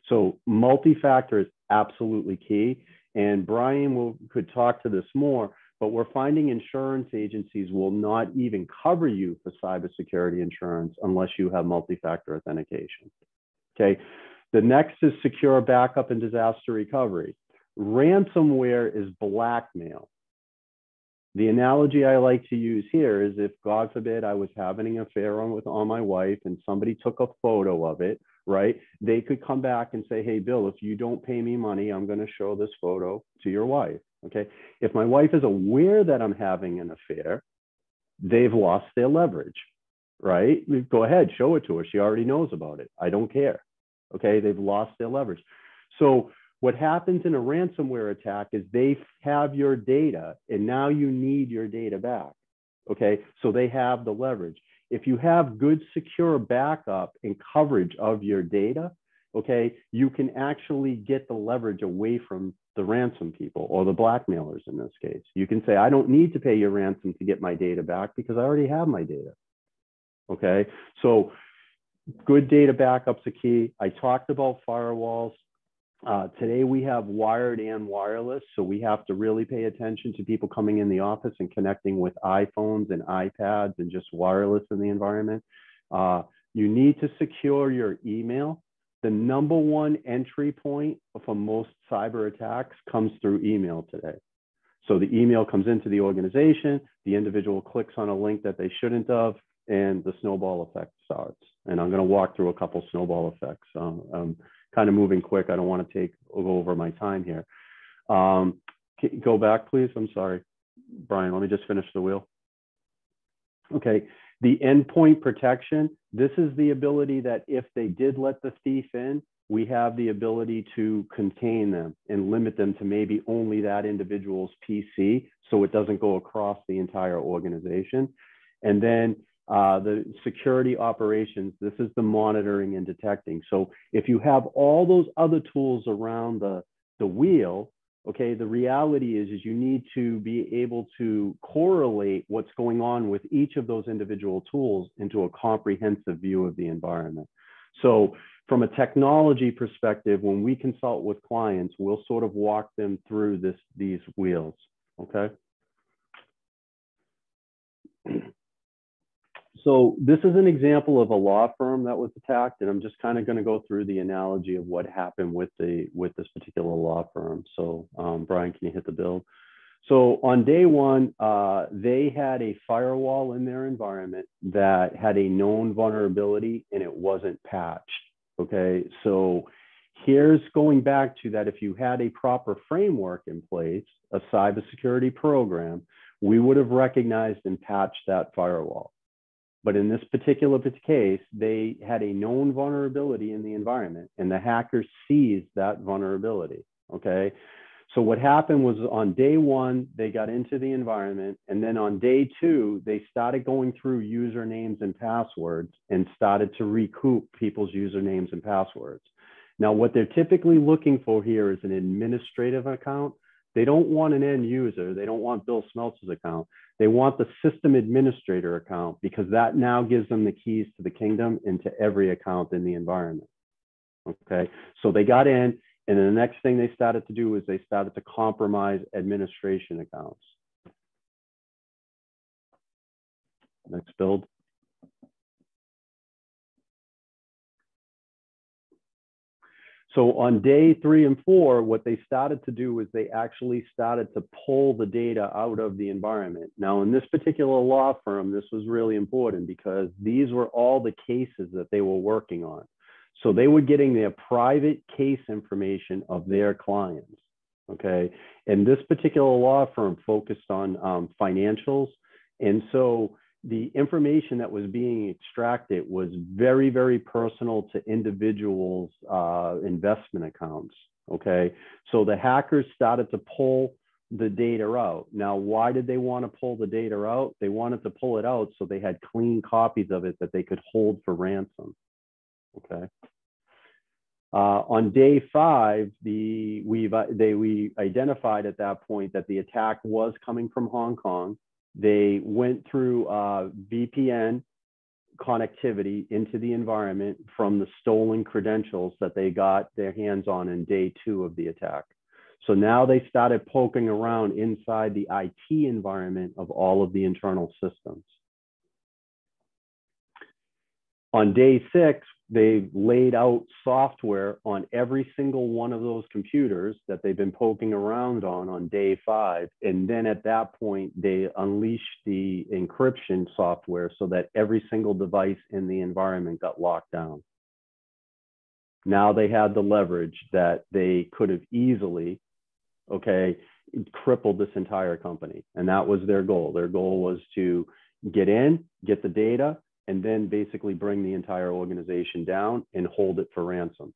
So multi-factor is absolutely key, and Brian could talk to this more, but we're finding insurance agencies will not even cover you for cybersecurity insurance unless you have multi-factor authentication. Okay, the next is secure backup and disaster recovery. Ransomware is blackmail. The analogy I like to use here is if, God forbid, I was having an affair on my wife and somebody took a photo of it, right? They could come back and say, hey, Bill, if you don't pay me money, I'm going to show this photo to your wife, okay? If my wife is aware that I'm having an affair, they've lost their leverage, right? Go ahead, show it to her. She already knows about it. I don't care, okay? They've lost their leverage. So what happens in a ransomware attack is they have your data and now you need your data back, okay? So they have the leverage. If you have good secure backup and coverage of your data, okay, you can actually get the leverage away from the ransom people or the blackmailers in this case. You can say, I don't need to pay your ransom to get my data back because I already have my data, okay? So good data backups are key. I talked about firewalls. Today we have wired and wireless, so we have to really pay attention to people coming in the office and connecting with iPhones and iPads and just wireless in the environment. You need to secure your email. The number one entry point for most cyber attacks comes through email today. So the email comes into the organization, the individual clicks on a link that they shouldn't have, and the snowball effect starts. And I'm going to walk through a couple snowball effects. Kind of moving quick. I don't want to go over my time here. Go back, please. I'm sorry, Brian, let me just finish the wheel. Okay, the endpoint protection. This is the ability that if they did let the thief in, we have the ability to contain them and limit them to maybe only that individual's PC so it doesn't go across the entire organization. And then the security operations, this is the monitoring and detecting. So if you have all those other tools around the wheel, okay, the reality is you need to be able to correlate what's going on with each of those individual tools into a comprehensive view of the environment. So from a technology perspective, when we consult with clients, we'll sort of walk them through these wheels, okay? So this is an example of a law firm that was attacked, and I'm just kind of going to go through the analogy of what happened with this particular law firm. So Brian, can you hit the build? So on day one, they had a firewall in their environment that had a known vulnerability and it wasn't patched. Okay, so here's going back to that. If you had a proper framework in place, a cybersecurity program, we would have recognized and patched that firewall. But in this particular case, they had a known vulnerability in the environment and the hackers seized that vulnerability, okay? So what happened was on day one, they got into the environment, and then on day two, they started going through usernames and passwords and started to recoup people's usernames and passwords. Now, what they're typically looking for here is an administrative account. They don't want an end user. They don't want Bill Smeltzer's account. They want the system administrator account because that now gives them the keys to the kingdom and to every account in the environment. Okay, so they got in And then the next thing they started to do is they started to compromise administration accounts. Next build. So on day 3 and 4, what they started to do is they actually started to pull the data out of the environment. Now, in this particular law firm, this was really important because these were all the cases that they were working on. So they were getting their private case information of their clients, okay? And this particular law firm focused on financials. And so the information that was being extracted was very, very personal to individuals' investment accounts, okay? So the hackers started to pull the data out. Now, why did they want to pull the data out? They wanted to pull it out so they had clean copies of it that they could hold for ransom, okay? On day 5, we identified at that point that the attack was coming from Hong Kong. They went through VPN connectivity into the environment from the stolen credentials that they got their hands on in day 2 of the attack. So now they started poking around inside the IT environment of all of the internal systems. On day 6, they laid out software on every single one of those computers that they've been poking around on day 5. And then at that point, they unleashed the encryption software so that every single device in the environment got locked down. Now they had the leverage that they could have easily, okay, crippled this entire company. And that was their goal. Their goal was to get in, get the data, and then basically bring the entire organization down and hold it for ransom.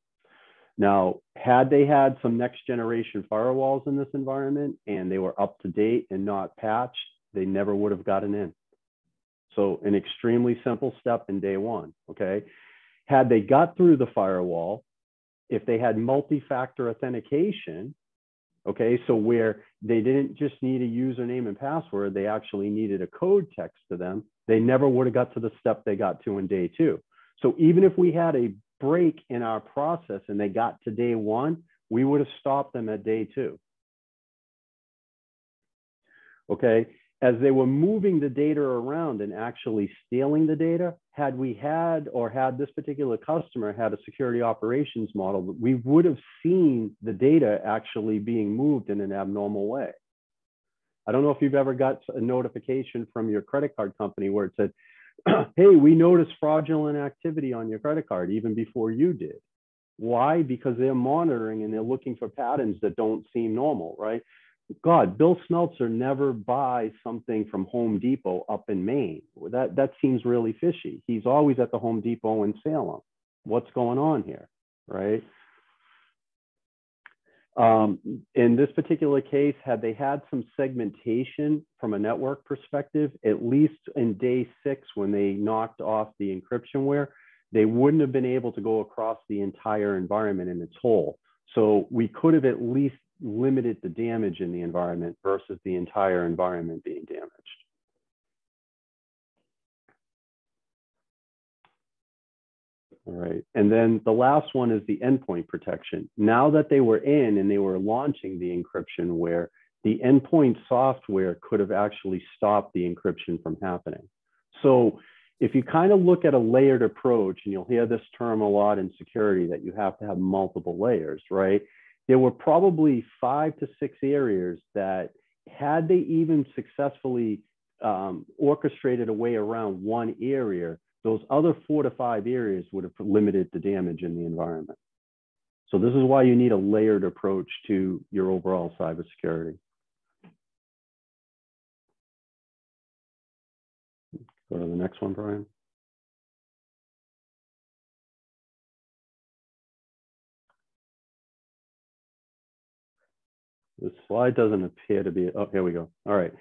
Now, had they had some next generation firewalls in this environment and they were up to date and not patched, they never would have gotten in. So an extremely simple step in day 1, okay? Had they got through the firewall, if they had multi-factor authentication, okay, so where they didn't just need a username and password, they actually needed a code text to them, they never would have got to the step they got to in day 2. So even if we had a break in our process and they got to day 1, we would have stopped them at day 2. Okay, as they were moving the data around and actually stealing the data, had we had, or had this particular customer had a security operations model, we would have seen the data actually being moved in an abnormal way. I don't know if you've ever got a notification from your credit card company where it said, hey, we noticed fraudulent activity on your credit card even before you did. Why? Because they're monitoring and they're looking for patterns that don't seem normal, right? God, Bill Smeltzer never buys something from Home Depot up in Maine. That seems really fishy. He's always at the Home Depot in Salem. What's going on here, right? In this particular case, had they had some segmentation from a network perspective, at least in day 6, when they knocked off the encryptionware, they wouldn't have been able to go across the entire environment in its whole. So we could have at least limited the damage in the environment versus the entire environment being damaged. All right, and then the last one is the endpoint protection. Now that they were in and they were launching the encryptionware, the endpoint software could have actually stopped the encryption from happening. So if you kind of look at a layered approach, and you'll hear this term a lot in security, that you have to have multiple layers, right? There were probably 5 to 6 areas that, had they even successfully orchestrated a way around one area, those other 4 to 5 areas would have limited the damage in the environment. So this is why you need a layered approach to your overall cybersecurity. Go to the next one, Brian. This slide doesn't appear to be, oh, here we go. All right.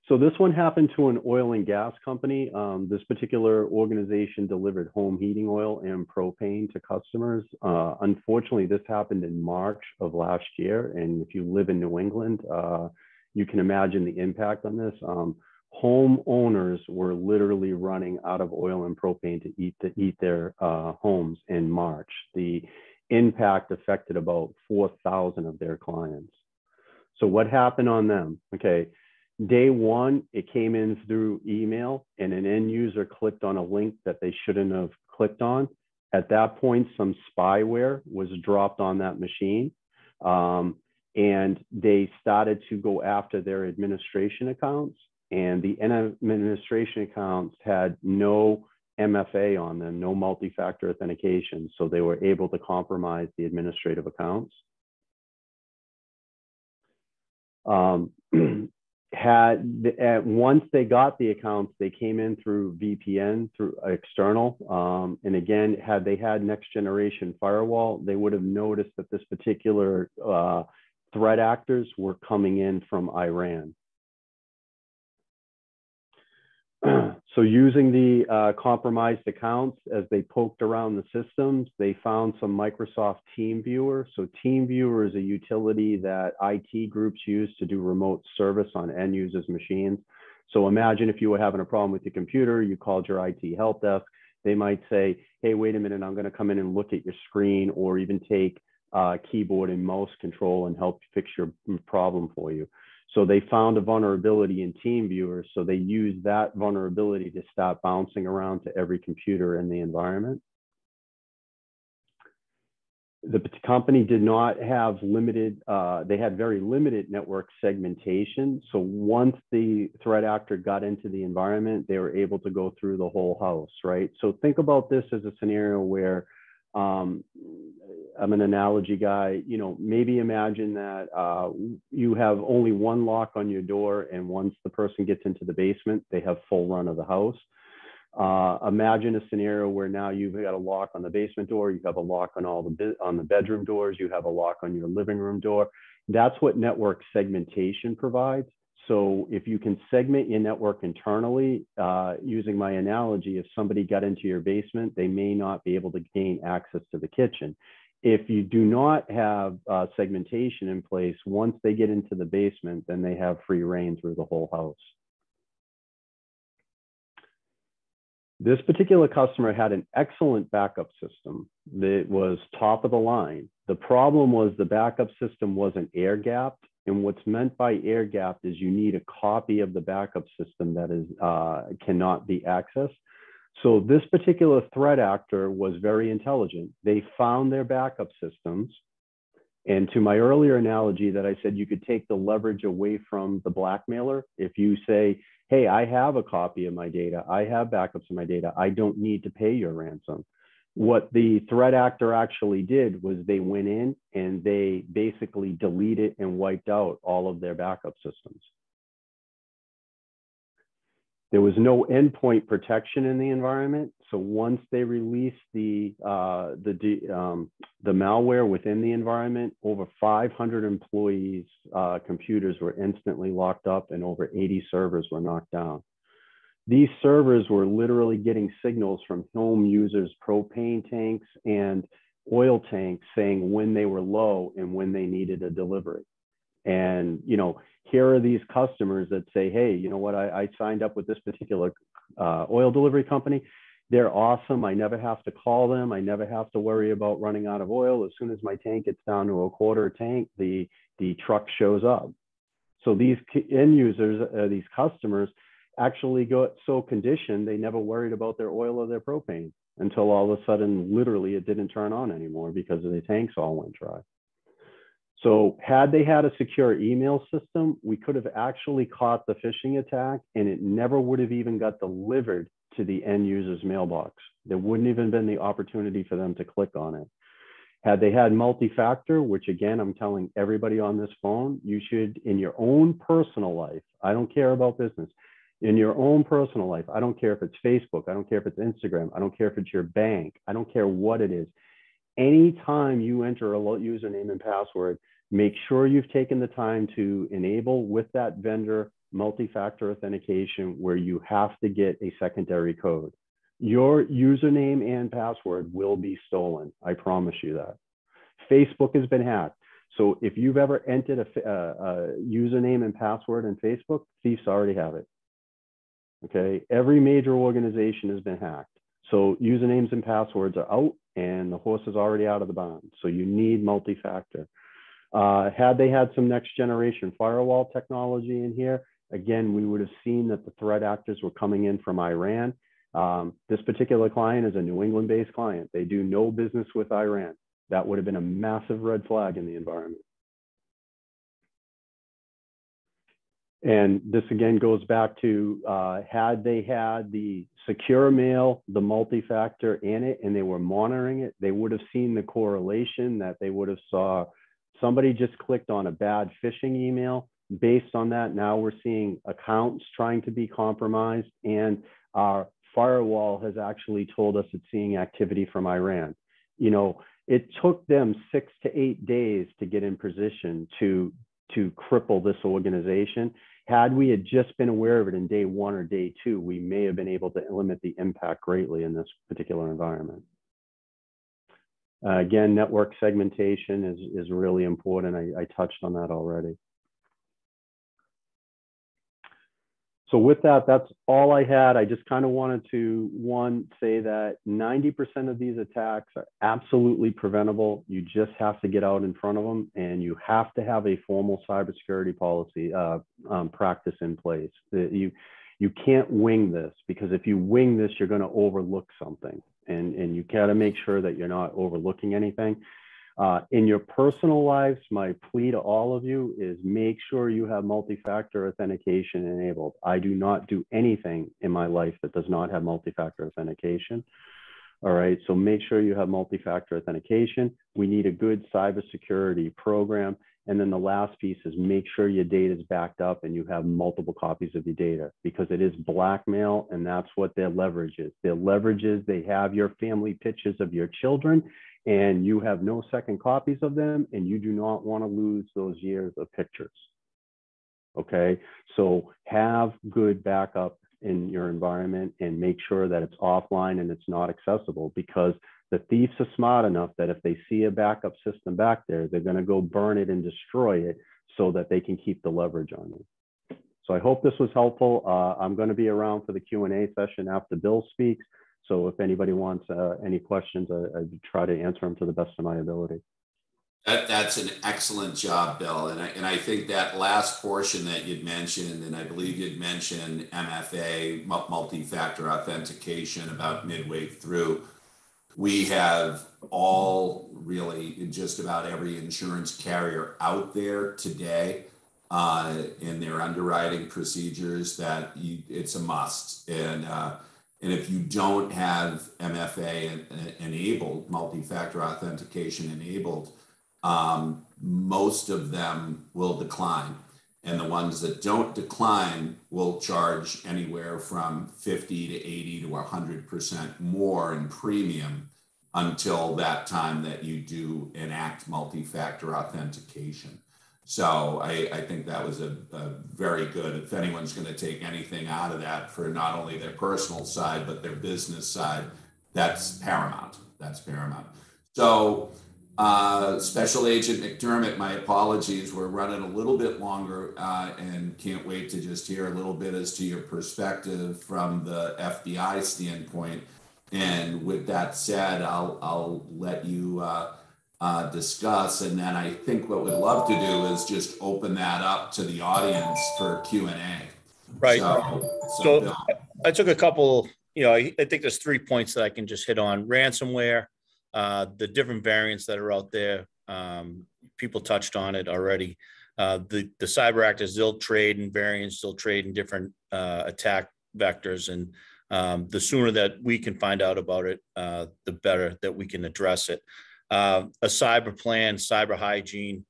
So this one happened to an oil and gas company. This particular organization delivered home heating oil and propane to customers. Unfortunately, this happened in March of last year. And if you live in New England, you can imagine the impact on this. Homeowners were literally running out of oil and propane to heat their homes in March. The impact affected about 4,000 of their clients. So what happened on them? Okay, day one, it came in through email and an end user clicked on a link that they shouldn't have clicked on. At that point, some spyware was dropped on that machine. And they started to go after their administration accounts, and the administration accounts had no MFA on them, no multi-factor authentication. So they were able to compromise the administrative accounts. Once they got the accounts, they came in through VPN, through external. And again, had they had next generation firewall, they would have noticed that this particular threat actors were coming in from Iran. So using the compromised accounts, as they poked around the systems, they found some Microsoft TeamViewer. So TeamViewer is a utility that IT groups use to do remote service on end users' machines. So imagine if you were having a problem with your computer, you called your IT help desk. They might say, hey, wait a minute, I'm going to come in and look at your screen, or even take keyboard and mouse control and help fix your problem for you. So they found a vulnerability in TeamViewer. So they used that vulnerability to stop bouncing around to every computer in the environment. The company did not have limited, they had very limited network segmentation. So once the threat actor got into the environment, they were able to go through the whole house, right? So think about this as a scenario where I'm an analogy guy, you know, maybe imagine that you have only one lock on your door, and once the person gets into the basement, they have full run of the house. Imagine a scenario where now you've got a lock on the basement door, you have a lock on all the bedroom doors, you have a lock on your living room door. That's what network segmentation provides. So if you can segment your network internally, using my analogy, if somebody got into your basement, they may not be able to gain access to the kitchen. If you do not have segmentation in place, once they get into the basement, then they have free reign through the whole house. This particular customer had an excellent backup system that was top of the line. The problem was the backup system wasn't air gapped. And what's meant by air gapped is you need a copy of the backup system that is cannot be accessed. So this particular threat actor was very intelligent. They found their backup systems. And to my earlier analogy that I said you could take the leverage away from the blackmailer. If you say, hey, I have a copy of my data, I have backups of my data, I don't need to pay your ransom. What the threat actor actually did was they went in and they basically deleted and wiped out all of their backup systems. There was no endpoint protection in the environment. So once they released the malware within the environment, over 500 employees' computers were instantly locked up and over 80 servers were knocked down. These servers were literally getting signals from home users' propane tanks and oil tanks saying when they were low and when they needed a delivery. And, you know, here are these customers that say, hey, you know what, I signed up with this particular oil delivery company. They're awesome. I never have to call them. I never have to worry about running out of oil. As soon as my tank gets down to a quarter tank, the truck shows up. So these end users, these customers, actually got so conditioned, they never worried about their oil or their propane until all of a sudden, literally, it didn't turn on anymore because the tanks all went dry. So had they had a secure email system, we could have actually caught the phishing attack and it never would have even got delivered to the end user's mailbox. There wouldn't even been the opportunity for them to click on it. Had they had multi-factor, which again, I'm telling everybody on this phone, you should, in your own personal life, I don't care about business, in your own personal life, I don't care if it's Facebook, I don't care if it's Instagram, I don't care if it's your bank, I don't care what it is. Anytime you enter a username and password, make sure you've taken the time to enable with that vendor multi-factor authentication where you have to get a secondary code. Your username and password will be stolen. I promise you that. Facebook has been hacked. So if you've ever entered a username and password in Facebook, thieves already have it. Okay, every major organization has been hacked. So usernames and passwords are out and the horse is already out of the barn. So you need multi-factor. Had they had some next generation firewall technology in here, again, we would have seen that the threat actors were coming in from Iran. This particular client is a New England-based client. They do no business with Iran. That would have been a massive red flag in the environment. And this again goes back to, had they had the secure mail, the multi-factor in it, and they were monitoring it, they would have seen the correlation that they would have saw somebody just clicked on a bad phishing email. Based on that, now we're seeing accounts trying to be compromised, and our firewall has actually told us it's seeing activity from Iran. You know, it took them 6 to 8 days to get in position to cripple this organization. Had we had just been aware of it in day 1 or day 2, we may have been able to limit the impact greatly in this particular environment. Again, network segmentation is really important. I touched on that already. So with that, that's all I had. I just kind of wanted to, say that 90% of these attacks are absolutely preventable. You just have to get out in front of them, and you have to have a formal cybersecurity policy practice in place. You can't wing this, because if you wing this, you're going to overlook something, and you got to make sure that you're not overlooking anything. In your personal lives, my plea to all of you is make sure you have multi-factor authentication enabled. I do not do anything in my life that does not have multi-factor authentication. All right, so make sure you have multi-factor authentication. We need a good cybersecurity program. And then the last piece is make sure your data is backed up and you have multiple copies of your data, because it is blackmail, and that's what their leverage is. Their leverage is they have your family pictures of your children, and you have no second copies of them, and you do not want to lose those years of pictures. Okay, so have good backup in your environment and make sure that it's offline and it's not accessible, because the thieves are smart enough that if they see a backup system back there, they're going to go burn it and destroy it so that they can keep the leverage on you. So I hope this was helpful. I'm going to be around for the Q&A session after Bill speaks. So if anybody wants any questions, I try to answer them to the best of my ability. That's an excellent job, Bill. And I think that last portion that you'd mentioned, and I believe you'd mentioned MFA, multi-factor authentication, about midway through. We have all really, in just about every insurance carrier out there today, in their underwriting procedures, that it's a must. And if you don't have MFA enabled, multi-factor authentication enabled, most of them will decline. And the ones that don't decline will charge anywhere from 50 to 80 to 100% more in premium until that time that you do enact multi-factor authentication. So I think that was a very good, if anyone's going to take anything out of that for not only their personal side, but their business side, that's paramount. That's paramount. So Special Agent McDermott, my apologies, we're running a little bit longer and can't wait to just hear a little bit as to your perspective from the FBI standpoint. And with that said, I'll let you discuss, and then I think what we'd love to do is just open that up to the audience for Q&A. Right. So Bill. I took a couple, I think there's 3 points that I can just hit on. Ransomware, the different variants that are out there. People touched on it already. The cyber actors, they'll trade in variants, they'll trade in different attack vectors. And the sooner that we can find out about it, the better that we can address it. A cyber plan, cyber hygiene.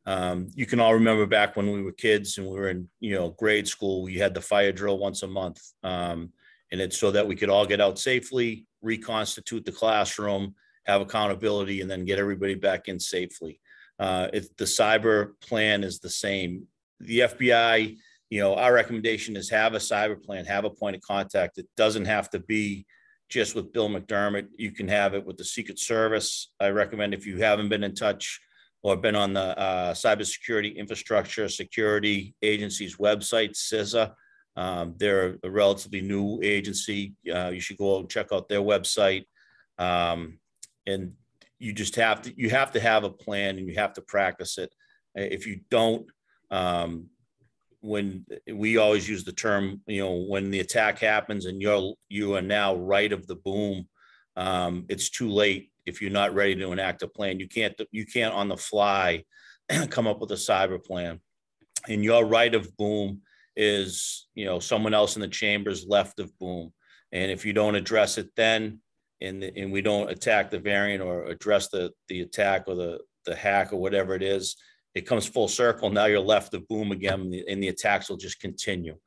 You can all remember back when we were kids and we were in, grade school, we had the fire drill once a month. And it's so that we could all get out safely, reconstitute the classroom, have accountability, and then get everybody back in safely. If the cyber plan is the same, the FBI, our recommendation is have a cyber plan, have a point of contact. It doesn't have to be just with Bill McDermott. You can have it with the Secret Service. I recommend, if you haven't been in touch or been on the Cybersecurity Infrastructure Security Agency's website, CISA, They're a relatively new agency. You should go and check out their website. And you just have to have a plan, and you have to practice it. If you don't, when we always use the term, when the attack happens and you are now right of the boom, it's too late if you're not ready to enact a plan. You can't on the fly come up with a cyber plan. And your right of boom is, someone else in the chamber's left of boom. And if you don't address it then, and we don't attack the variant or address the attack or the hack or whatever it is, it comes full circle. Now you're left of boom again, and the attacks will just continue.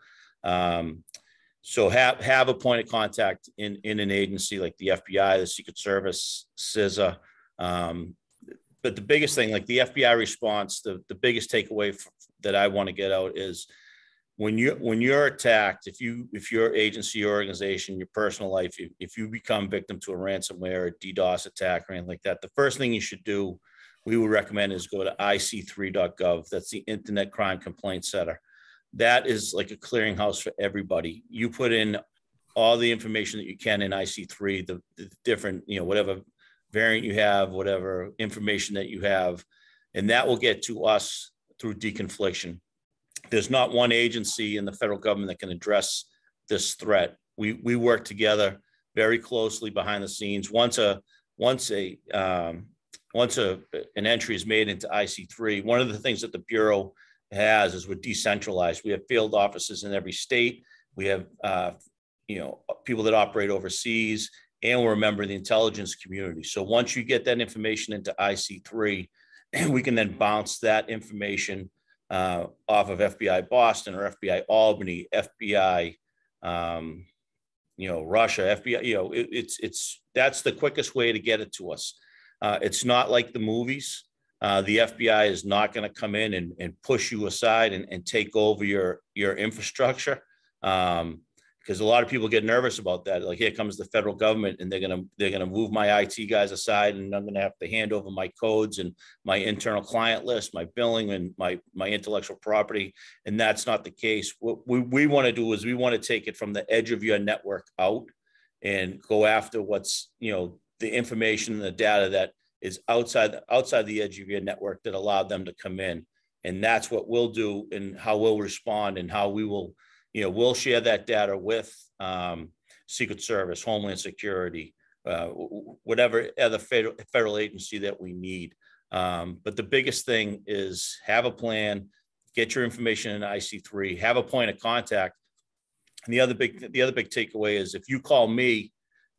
So have a point of contact in an agency like the FBI, the Secret Service, CISA. But the biggest thing, like the FBI response, the biggest takeaway that I want to get out is when you're attacked, if your agency, your organization, your personal life, if you become victim to a ransomware or DDoS attack or anything like that, the first thing you should do, we would recommend, is go to ic3.gov. That's the Internet Crime Complaint Center. That is like a clearinghouse for everybody. You put in all the information that you can in IC3, the different, whatever variant you have, whatever information that you have, and that will get to us through deconfliction. There's not one agency in the federal government that can address this threat. We work together very closely behind the scenes. Once an entry is made into IC3, one of the things that the Bureau has is we're decentralized. We have field offices in every state. We have people that operate overseas, and we're a member of the intelligence community. So once you get that information into IC3, we can then bounce that information off of FBI Boston or FBI Albany, FBI, Russia, FBI. That's the quickest way to get it to us. It's not like the movies. The FBI is not going to come in and push you aside and take over your infrastructure, because a lot of people get nervous about that. Like, here comes the federal government, and they're gonna move my IT guys aside, and I'm going to have to hand over my codes and my internal client list, my billing, and my intellectual property. And that's not the case. What we want to do is we want to take it from the edge of your network out and go after what's the information and the data that is outside the edge of your network that allowed them to come in. And that's what we'll do, and how we'll respond, and how we will, we'll share that data with Secret Service, Homeland Security, whatever other federal agency that we need. But the biggest thing is have a plan, get your information in IC3, have a point of contact. And the other big takeaway is, if you call me,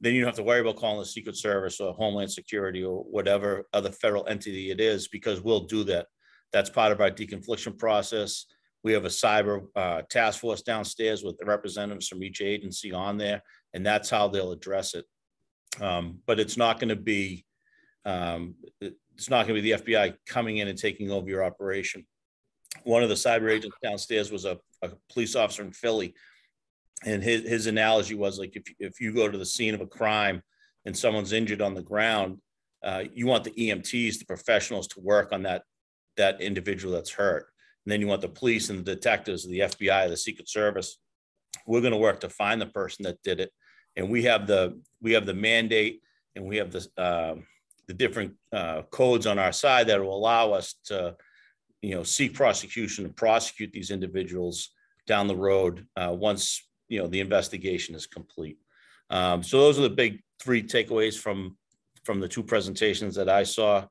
then you don't have to worry about calling the Secret Service or Homeland Security or whatever other federal entity it is, because we'll do that. That's part of our deconfliction process. We have a cyber task force downstairs with the representatives from each agency on there, and that's how they'll address it. But it's not going to be the FBI coming in and taking over your operation. One of the cyber agents downstairs was a police officer in Philly. And his analogy was like, if you go to the scene of a crime and someone's injured on the ground, you want the EMTs, the professionals, to work on that individual that's hurt. And then you want the police and the detectives, the FBI, the Secret Service. We're going to work to find the person that did it. And we have the mandate, and we have the different codes on our side that will allow us to, seek prosecution and prosecute these individuals down the road once the investigation is complete. So those are the big three takeaways from the two presentations that I saw.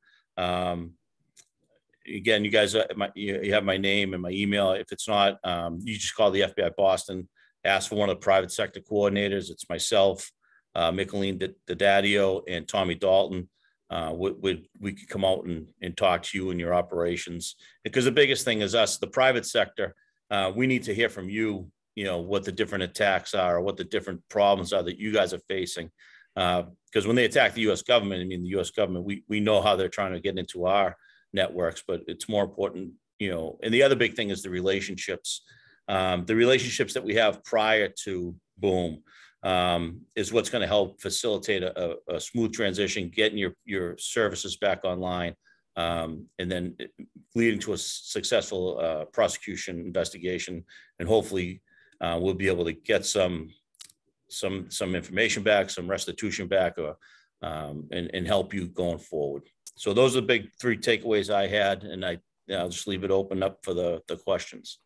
Again, you guys, you have my name and my email. If it's not, you just call the FBI Boston, ask for one of the private sector coordinators. It's myself, Micheline Daddadio, and Tommy Dalton. We could come out and talk to you and your operations, because the biggest thing is us, the private sector. We need to hear from you, what the different attacks are, or what the different problems are that you guys are facing. Because when they attack the U.S. government, the U.S. government, we know how they're trying to get into our networks, but it's more important, and the other big thing is the relationships. The relationships that we have prior to boom is what's going to help facilitate a smooth transition, getting your services back online, and then leading to a successful prosecution, investigation, and hopefully we'll be able to get some information back, some restitution back, or and help you going forward. So those are the big 3 takeaways I had, and I'll just leave it open up for the questions.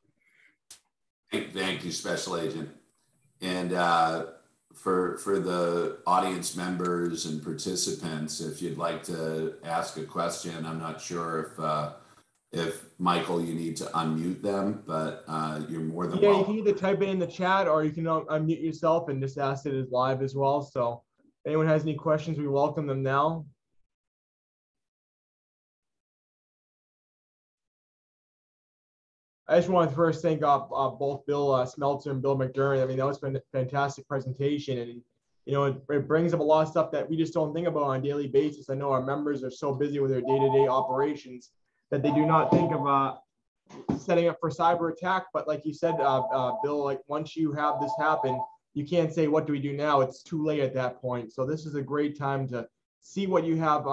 Thank you, Special Agent. And for the audience members and participants, if you'd like to ask a question, I'm not sure if Michael, you need to unmute them, but you're more than welcome. You can either type it in the chat or you can unmute yourself and just ask it as live as well. So if anyone has any questions, we welcome them now. I just want to first thank both Bill Smeltzer and Bill McDermott. I mean, that was been a fantastic presentation, and it brings up a lot of stuff that we just don't think about on a daily basis. I know our members are so busy with their day-to-day operations that they do not think of setting up for cyber attack. But like you said, Bill, like once you have this happen, you can't say, what do we do now? It's too late at that point. So this is a great time to see what you have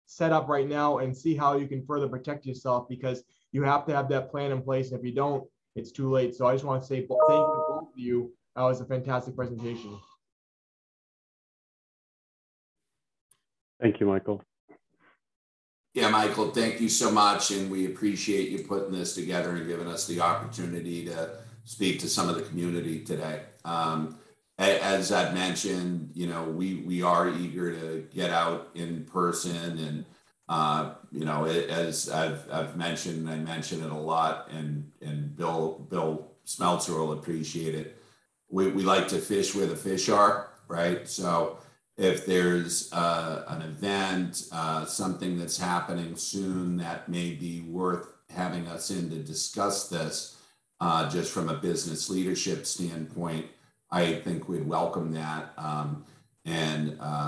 set up right now and see how you can further protect yourself, because you have to have that plan in place. If you don't, it's too late. So I just want to say thank you to both of you. That was a fantastic presentation. Thank you, Michael. Yeah, Michael, thank you so much. And we appreciate you putting this together and giving us the opportunity to speak to some of the community today. As I've mentioned, we are eager to get out in person, and as I've mentioned, I mention it a lot, and Bill Smeltzer will appreciate it. We like to fish where the fish are, right? So if there's an event, something that's happening soon that may be worth having us in to discuss this, just from a business leadership standpoint, I think we'd welcome that.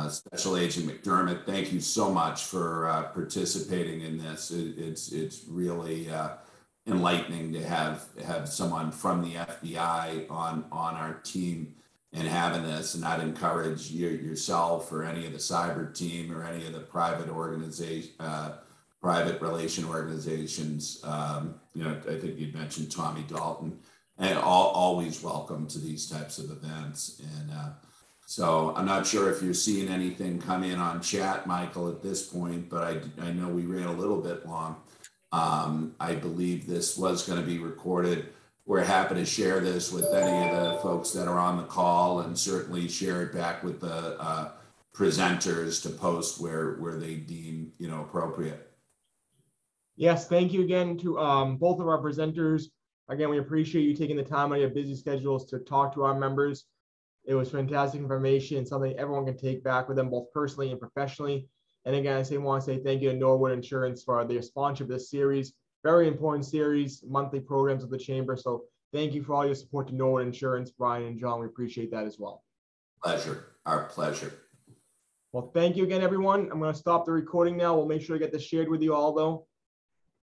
Special Agent McDermott, thank you so much for participating in this. It's really enlightening to have someone from the FBI on our team and having this. And I'd encourage yourself or any of the cyber team or any of the private relation organizations. I think you'd mentioned Tommy Dalton, and always welcome to these types of events. And so I'm not sure if you're seeing anything come in on chat, Michael, at this point, but I know we ran a little bit long. I believe this was going to be recorded. We're happy to share this with any of the folks that are on the call, and certainly share it back with the presenters to post where they deem appropriate. Yes, thank you again to both of our presenters. Again, we appreciate you taking the time out of your busy schedules to talk to our members. It was fantastic information, something everyone can take back with them, both personally and professionally. And again, I want to say thank you to Norwood Insurance for their sponsorship of this series. Very important series, monthly programs of the Chamber. So thank you for all your support to Norwood Insurance, Brian and John. We appreciate that as well. Pleasure. Our pleasure. Well, thank you again, everyone. I'm going to stop the recording now. We'll make sure to get this shared with you all, though.